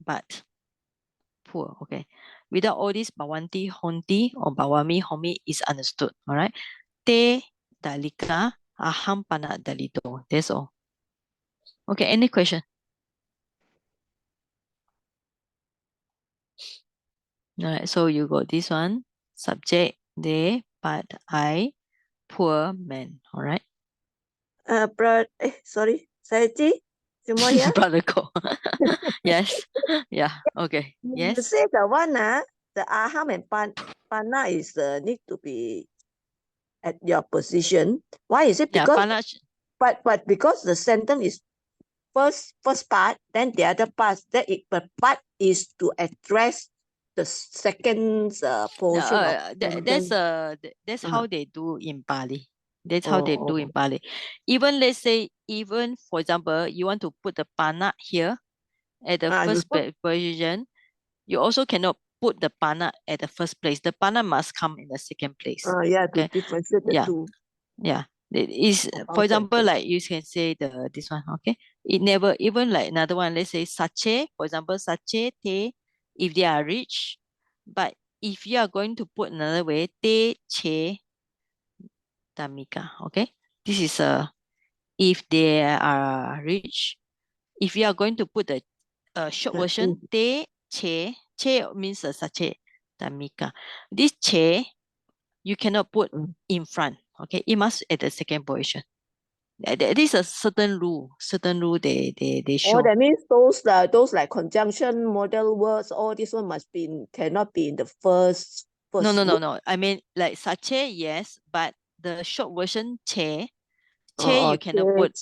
but poor, okay. Without all this bawanti, honti, or bawami, homi is understood, all right. Te, dalika, aham pana dalito. That's all. Okay, any question? All right, so you got this one, subject, they, but I, poor man, all right. Sorry, Saiji, Jumo here. Brother go. Yes. Yeah. Okay. You Yes. say the one, the aham and pana is need to be at your position. Why is it? Yeah. Because Panache. but because the sentence is first part, then the other part, the part is to address the second portion of That's sentence. that's Uh, how they do in Bali. That's how they do oh, in Bali. Even let's say, even for example, you want to put the pana here at the you first put, position, you also cannot put the pana at the first place. The pana must come in the second place. yeah, to Okay. differentiate the Yeah. two. Yeah. It is, for Compound example, sentence. like you can say this one, okay? It never, even like another one, let's say sache, for example, sache, te, if they are rich, but if you are going to put another way, te, che, tamika, okay? This is if they are rich. If you are going to put the short version, te, che means sache, tamika. This che, you cannot put in front, okay? It must at the second position. This is a certain rule they show. Oh, that means those like conjunction model words, all this one cannot be in the first word. No. I mean, like sache, yes, but the short version che you cannot put.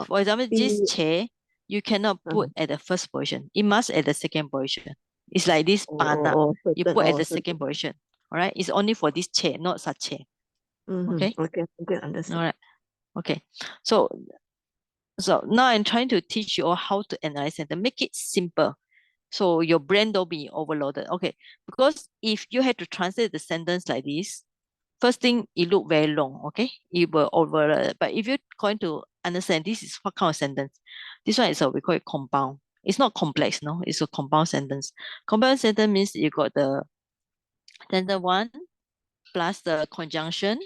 For example, this che you cannot put at the first position. It must at the second position. It's like this pana. You put at the second position. All right. It's only for this che, not sache. Okay. Okay, understand. All right. Okay. So now I'm trying to teach you all how to analyze and make it simple. So your brain don't be overloaded. Okay. Because if you had to translate the sentence like this, first thing, it look very long. Okay. It will over, but if you're going to understand this is what kind of sentence, this one is we call it compound. It's not complex, no, it's a compound sentence. Compound sentence means you got the sentence one plus the conjunction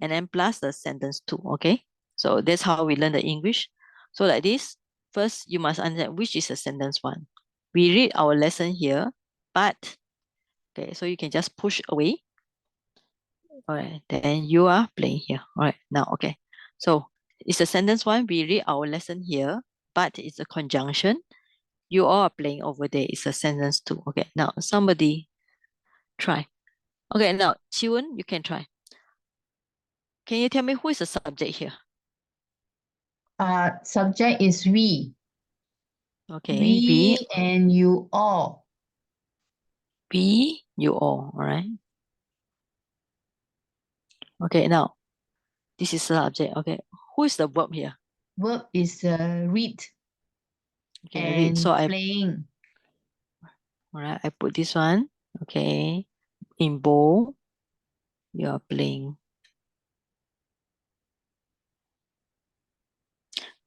and then plus the sentence two. Okay. So that's how we learn the English. So like this, first you must understand which is the sentence one. We read our lesson here, but okay, so you can just push away. All right, then you are playing here. All right, now, okay. So it's a sentence one. We read our lesson here, but it's a conjunction. You all are playing over there. It's a sentence two. Okay, now somebody try. Okay, now Chiwon, you can try. Can you tell me who is the subject here? Subject is we. Okay, We and you all. we, you all. All right. Okay, now this is the subject. Okay, who is the verb here? Verb is read Okay, read. and So playing. all right, I put this one. Okay, in bold, you are playing.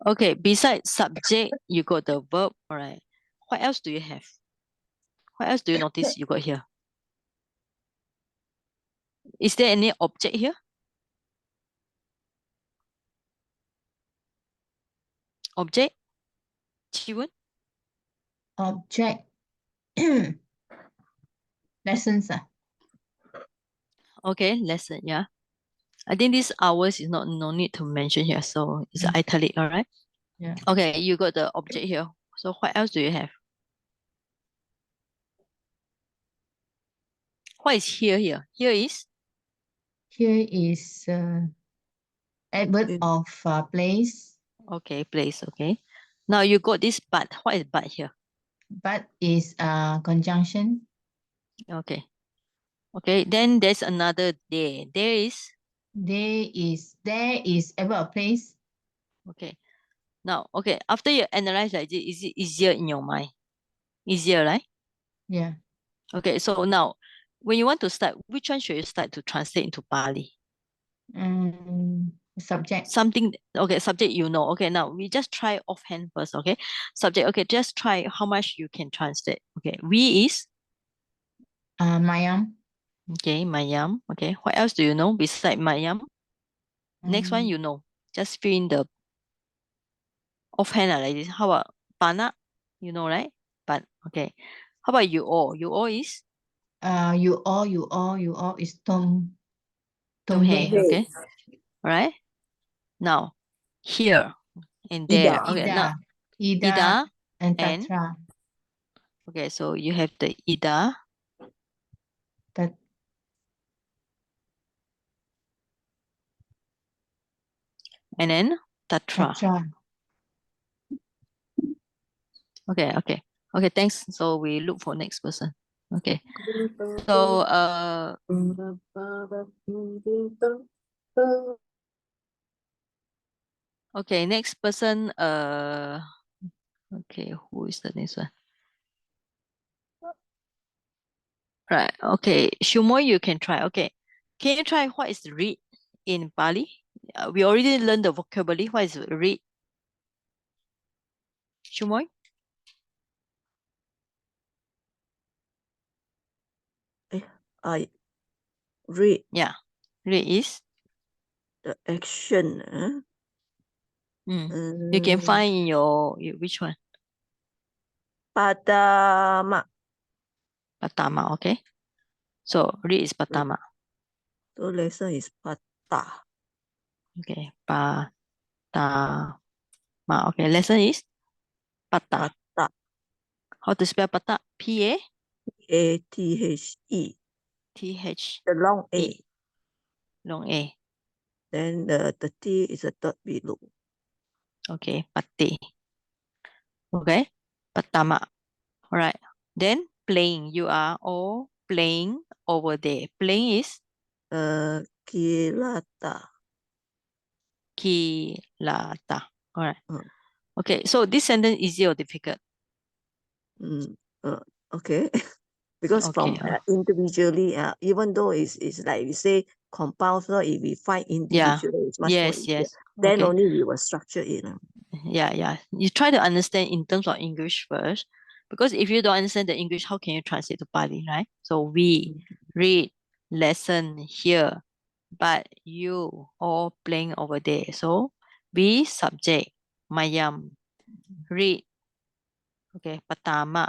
Okay, besides subject, you got the verb. All right. What else do you have? What else do you notice you got here? Is there any object here? Object? Chiwon? Object. Lessons. Okay, lesson, yeah. I think this hours is not no need to mention here, so it's italic, all right? Yeah. Okay, you got the object here. So what else do you have? What is here here? Here is? Here is adverb of place. Okay, place, okay. Now you got this but. What is but here? But is conjunction. Okay. Okay, then there's another there. There is? There is ever a place. Okay. Now, okay, after you analyze like this, is it easier in your mind? Easier, right? Yeah. Okay, so now when you want to start, which one should you start to translate into Pali? Subject. Something, okay, subject you know. Okay, now we just try offhand first, okay? Subject, okay, just try how much you can translate. Okay, we is, Mayam. okay, Mayam. Okay, what else do you know beside Mayam? Next one Um, you know. Just fill in the offhand like this. How about Pana? You know, right? But okay. How about you all? You all is you all is Tom Tumhe, He. okay? All right. Now here and there. Ida. Okay, now Ida Ida and and Tatra. okay, so you have the Ida That and then Tatra. Tatra. Okay, okay. Okay, thanks. So we look for next person. Okay. So okay, next person okay, who is the next one? Right. Okay. Shumo, you can try. Okay. Can you try what is read in Pali? We already learned the vocabulary. What is read? Shumoy? I read Yeah. Read is the action. you can find in your which one? Padama. Patama, okay. So read is Patama. So lesson is pata. Okay. Patama. Okay. Lesson is Pata. Pata. How to spell Pata? P-A-T-H-E. A-T-H-E. The long A. Long A. Then the T is a dot below. Okay. Pate. Okay. Patama. All right. Then playing. You are all playing over there. Playing is Kilata. kilata. All right. Mm. Okay. So this sentence easy or difficult? Okay. Because from Okay. individually, even though it's like you say compound, so if we find Yeah. individually, it's much more Yes. easier. Yes. Then Okay. only we will structure it. Yeah. Yeah. You try to understand in terms of English first, because if you don't understand the English, how can you translate to Pali, right? So we read, lesson, hear, but you all playing over there. So we subject, mayam, read, okay, patama,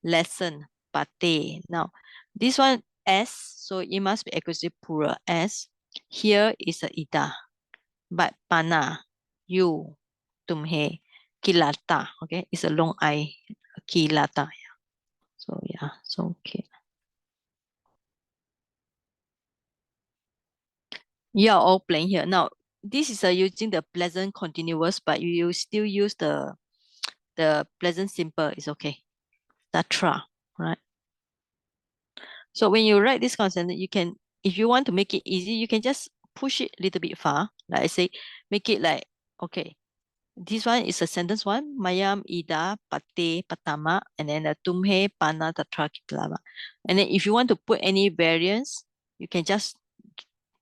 lesson, pate. Now, this one S, so it must be accusative plural S. Here is a ida, but pana, you, tumhe, kilata, okay, it's a long I, kilata. Yeah. So yeah, so okay. You are all playing here. Now, this is using the present continuous, but you still use the present simple. It's okay. Tatra, right? So when you write this kind of sentence, you can, if you want to make it easy, you can just push it a little bit far. Like I say, make it like, okay, this one is a sentence one. Mayam, ida, pate, patama, and then tumhe, pana, tatra, kitlama. And then if you want to put any variance, you can just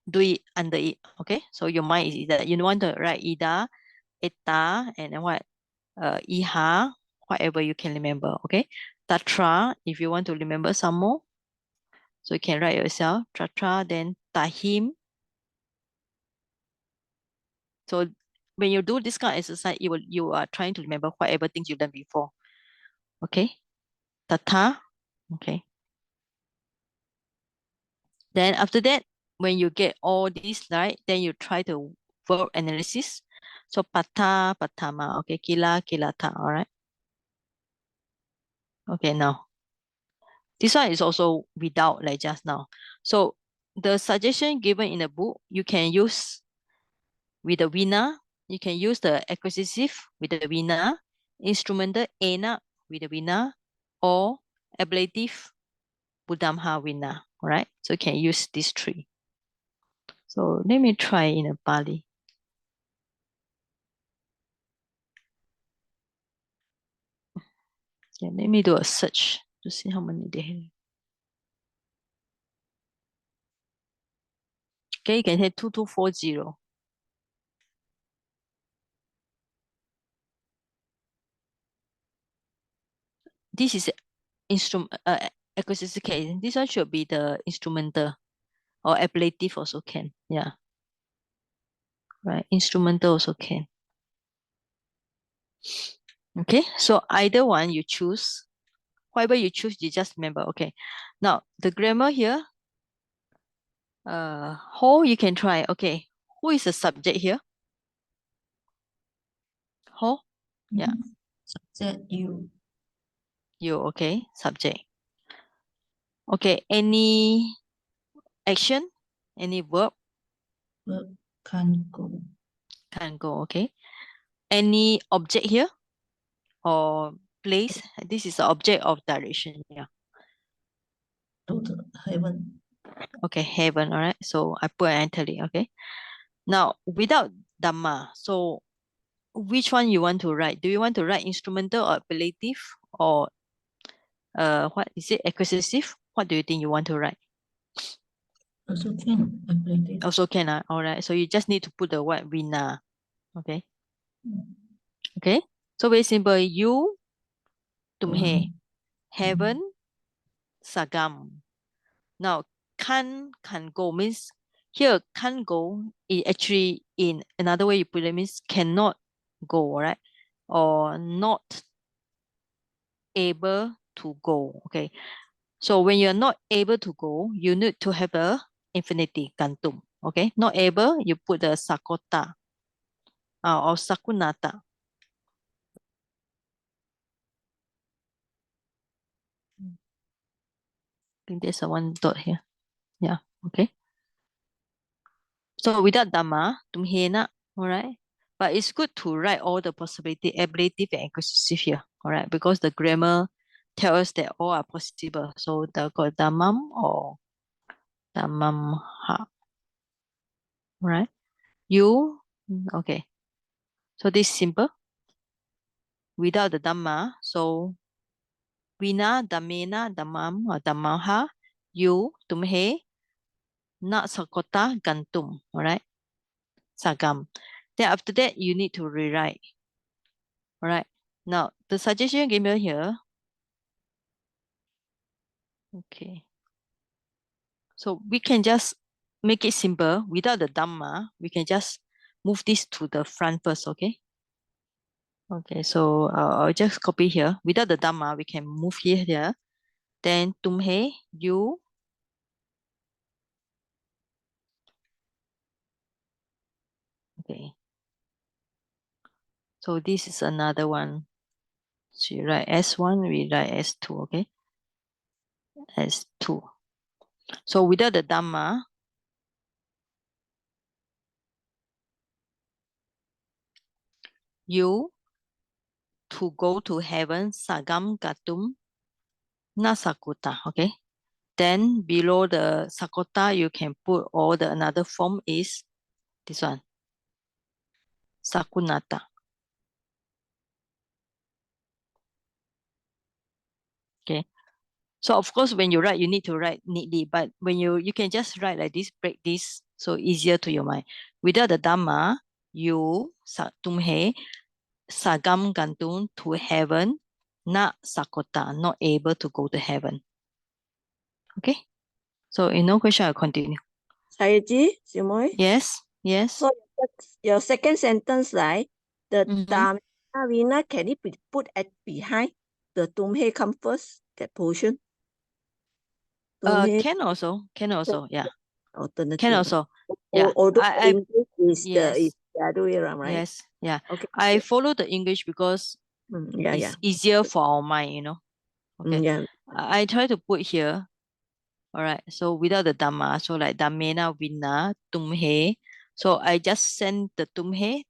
do it under it. Okay. So your mind is either you want to write ida, eta, and then what? Iha, whatever you can remember. Okay. Tatra, if you want to remember some more. So you can write yourself, Tatra, then Tahim. So when you do this kind of exercise, you are trying to remember whatever things you learned before. Okay. Tata. Okay. Then after that, when you get all these right, then you try to verb analysis. So pata, patama. Okay. Kila, kilata. All right. Okay. Now, this one is also without like just now. So the suggestion given in the book, you can use with the vina, you can use the acquisitive with the vina, instrumental enak with the vina, or ablative budamha vina. All right. So you can use these three. So let me try in a Pali. Yeah, let me do a search to see how many they have. Okay, you can hit 2240. This is instrument acquisition case. This one should be the instrumental or appellative also can. Yeah. Right. Instrumental also can. Okay. So either one you choose. Whatever you choose, you just remember. Okay. Now the grammar here. Who you can try. Okay. Who is the subject here? Who? Yeah. Subject you. You. Okay. Subject. Okay. Any action? Any verb? Verb can go. Can go. Okay. Any object here or place? This is the object of direction. Yeah. To the heaven. Okay, heaven. All right. So I put an entirely. Okay. Now without Dhamma, so which one you want to write? Do you want to write instrumental or appellative or what is it? Acquisitive? What do you think you want to write? Also can. Appellative. Also can. All right. So you just need to put the word Vina. Okay. Okay. So very simple. You tumhe heaven sagam. Now can go means here can't go it actually in another way you put it means cannot go, right? Or not able to go. Okay. So when you're not able to go, you need to have a infinity gantum. Okay. Not able, you put the sakota or sakunata. I think there's a one dot here. Yeah. Okay. So without Dhamma, tumhena, all right? But it's good to write all the possibility, ablative and acquisitive here, all right? Because the grammar tells us that all are possible. So the got Dhammam or Dhammam ha, right? You, okay. So this is simple. Without the Dhamma, so Vina, Dhammena, Dhammam or Dhammamha, you, tumhe, na sakota, gantum, all right? Sagam. Then after that, you need to rewrite. All right. Now, the suggestion given here. Okay. So we can just make it simple. Without the Dhamma, we can just move this to the front first, okay? Okay, so I'll just copy here. Without the Dhamma, we can move here. Then tumhe, you. Okay. So this is another one. So you write S1, we write S2, okay? S2. So without the Dhamma, you to go to heaven, sagam gatum nasakuta, okay? Then below the sakota, you can put all the another form is this one, sakunata. Okay. So of course, when you write, you need to write neatly. But when you can just write like this, break this, so easier to your mind. Without the Dhamma, you tumhe sagam gantung to heaven, not sakota, not able to go to heaven. Okay. So in no question, I'll continue. Sayaji, Simoy. Yes. Yes. So your second sentence, right? The Mhm. Vina, can it be put at behind? The Tumhe come first, that portion? Tumhe Can also. Yeah. alternative. Can also. Yeah. Although I English is yes. the other way around, right? Yes. Yeah. Okay. I follow the English because Yeah, it's yeah. easier for our mind, you know. Okay. Yeah. I try to put here. All right. So without the Dhamma, so like Dhammena Vina Tumhe. So I just send the Tumhe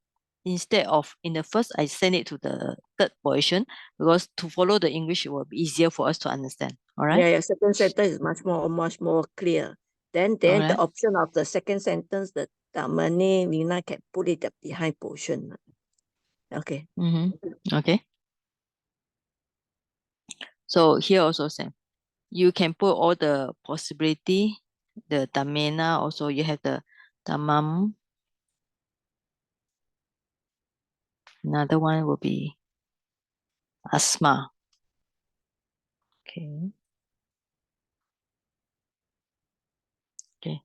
instead of in the first, I send it to the third position because to follow the English it will be easier for us to understand. All right. Yeah, second sentence is much more clear. Then Alright. the option of the second sentence, the Tamane Vina can put it behind portion. Okay. Okay. So here also same. You can put all the possibility, the Tamena, also you have the Tamam. Another one will be Asma. Okay. Okay.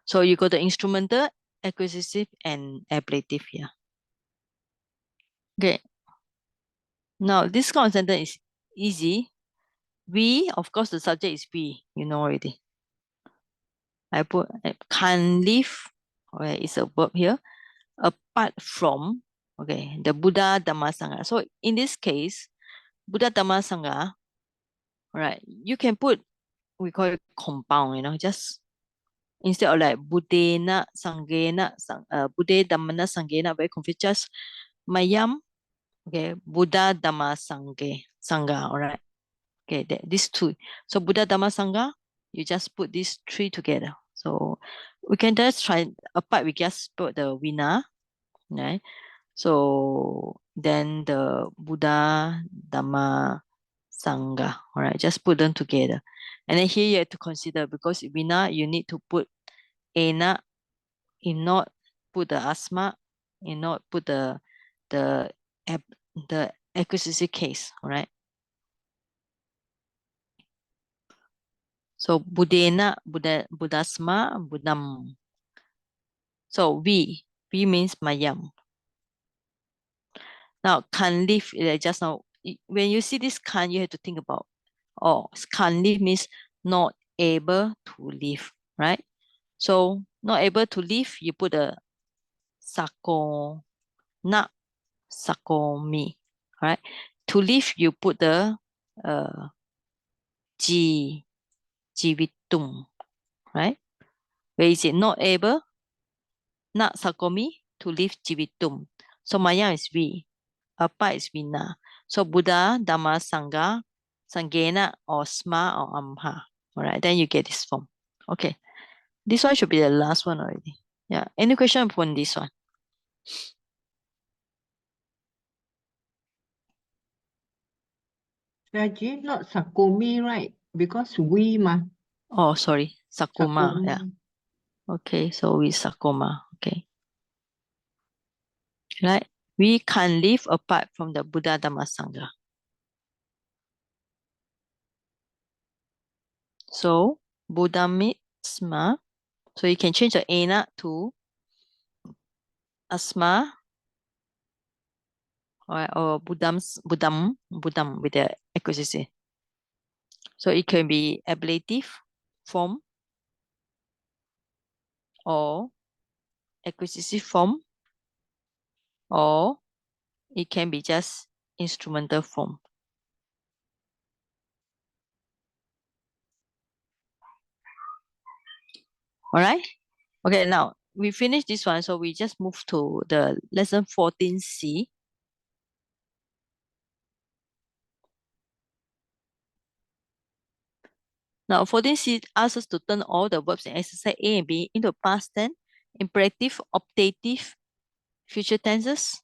So you got the instrumental, acquisitive, and ablative here. Okay. Now this kind of sentence is easy. We, of course, the subject is we. You know already. I put can live. Okay, it's a verb here. Apart from, okay, the Buddha Dhamma Sangha. So in this case, Buddha Dhamma Sangha, right? You can put, we call it compound, just instead of like Buddhena Sanghena, Buddha Dhammana Sanghena, very confused. Just Mayam, okay, Buddha Dhamma Sangha, all right. Okay, these two. So Buddha Dhamma Sangha, you just put these three together. So we can just try apart, we just put the Vina, right? So then the Buddha Dhamma Sangha, all right, just put them together. And then here you have to consider, because Vina, you need to put Ena, in not put the Asma, in not put the acquisitive case, all right? So Buddhena, Buddhasma, Buddham. So we means Mayam. Now can live, just now, when you see this can, you have to think about, oh, can live means not able to live, right? So not able to live, you put a sako, not sakomi, right? To live, you put the jivitum, right? Where is it? Not able, not sakomi, to live jivitum. So maya is we, apa is vina. So Buddha, Dhamma, Sangha, Sanghena, or Sma, or Amha. All right, then you get this form. Okay, this one should be the last one already. Yeah, any question on this one? Raji, not Sakomi, right? Because we ma. Oh, sorry, Sakuma. Yeah. Sakuma. Okay, so we Sakuma. Okay. Right? We can't live apart from the Buddha Dhamma Sangha. So Buddhamisma. So you can change the ena to asma, or Buddham with the acquisitive. So it can be ablative form or acquisitive form, or it can be just instrumental form. All right. Okay, now we finished this one, so we just move to the lesson 14C. Now 14C asks us to turn all the verbs in exercise A and B into past tense, imperative, optative, future tenses,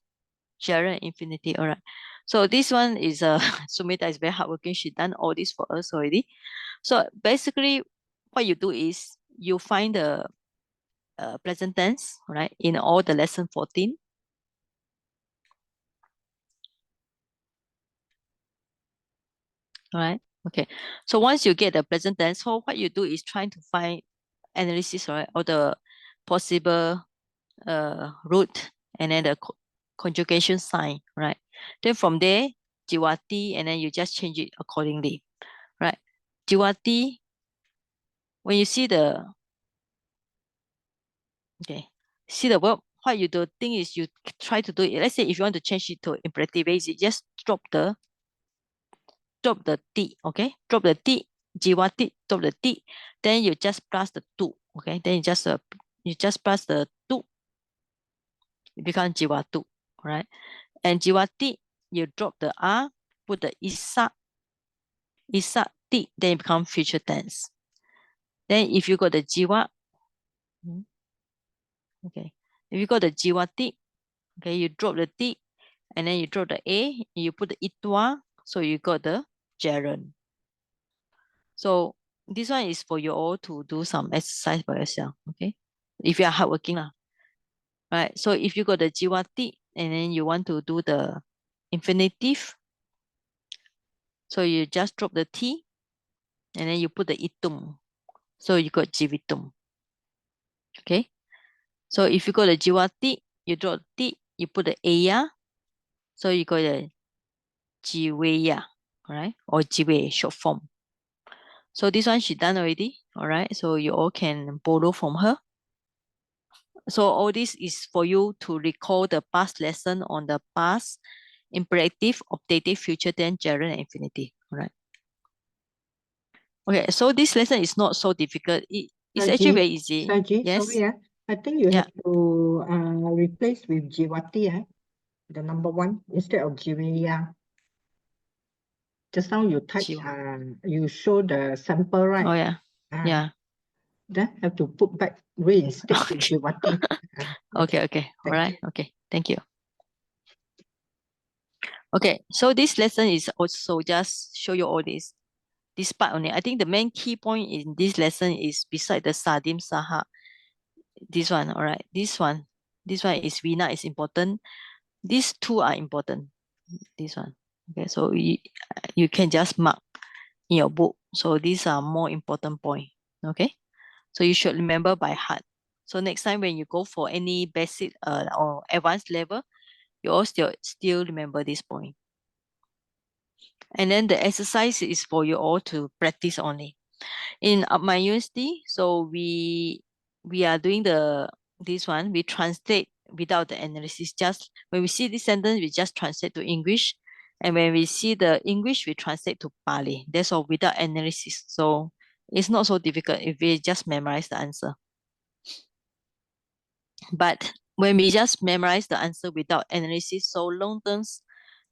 gerund, infinitive. All right. So this one is Sumita is very hardworking. She done all this for us already. So basically, what you do is you find the present tense, right, in all the lesson 14. All right. Okay. So once you get the present tense, so what you do is trying to find analysis, right, or the possible root, and then the conjugation sign, right? Then from there, Jiwati, and then you just change it accordingly, right? Jiwati, when you see the, okay, see the verb, what you do thing is you try to do it. Let's say if you want to change it to imperative basis, just drop the T, okay? Drop the T, Jiwati, drop the T, then you just plus the 2, okay? Then you just plus the 2, it becomes Jiwatu, right? And Jiwati, you drop the R, put the Isa Ti, then it becomes future tense. Then if you got the jiwa, okay, if you got the jiwa ti, okay, you drop the ti, and then you drop the a, you put the itwa, so you got the gerund. So this one is for you all to do some exercise by yourself, okay? If you are hardworking lah. Right, so if you got the jiwa ti, and then you want to do the infinitive, so you just drop the t, and then you put the itum. So you got jivitum. Okay. So if you got the jiwa ti, you drop ti, you put the aya. So you got the jiweya, all right? Or jiwe, short form. So this one she done already, all right? So you all can borrow from her. So all this is for you to recall the past lesson on the past, imperative, optative, future tense, gerund, and infinitive, all right? Okay, so this lesson is not so difficult. It's actually very easy. Saji, Yes. sorry, I think you Yeah. have to replace with Jiwati, the number one, instead of Jiwiya. Just now you type, you show the sample, right? Oh yeah. Yeah. Then have to put back reinstate with Okay. Jiwati. Okay. All Thank right. Okay. Thank you. Okay. So this lesson is also just show you all this part only. I think the main key point in this lesson is beside the Sadim Saha. This one, all right. This one is Vina is important. These two are important. This one. Okay. So you can just mark in your book. So these are more important point. Okay. So you should remember by heart. So next time when you go for any basic or advanced level, you all still remember this point. And then the exercise is for you all to practice only. In my university, so we are doing this one, we translate without the analysis. Just when we see this sentence, we just translate to English. And when we see the English, we translate to Pali. That's all without analysis. So it's not so difficult if we just memorize the answer. But when we just memorize the answer without analysis, so long terms,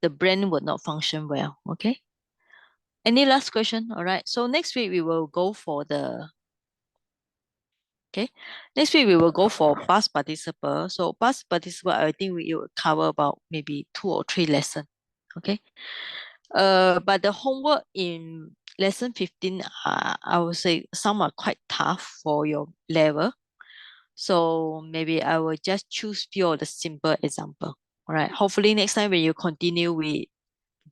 the brain will not function well. Okay. Any last question? All right. So next week we will go for next week we will go for past participle. So past participle, I think we will cover about maybe 2 or 3 lessons. Okay. But the homework in lesson 15, I would say some are quite tough for your level. So maybe I will just choose few of the simple example. All right. Hopefully next time when you continue with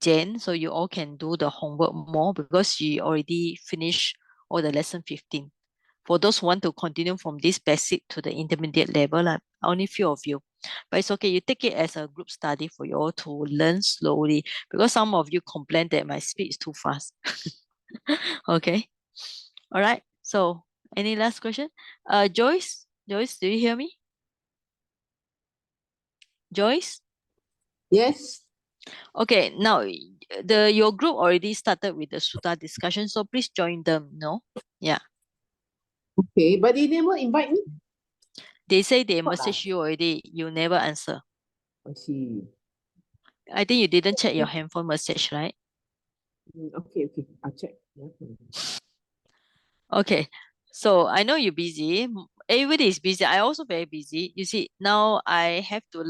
Jen, so you all can do the homework more because she already finished all the lesson 15. For those who want to continue from this basic to the intermediate level, only few of you. But it's okay. You take it as a group study for you all to learn slowly because some of you complain that my speed is too fast. Okay. All right. So any last question? Joyce, do you hear me? Joyce? Yes. Okay, now your group already started with the Sutta discussion, so please join them, no? Yeah. Okay, but they never invite me. They say they What message you already, you never answer. I see. I think you didn't check your handphone message, right? Okay, I'll check. Okay. So I know you're busy. Everybody is busy. I also very busy. You see, now I have to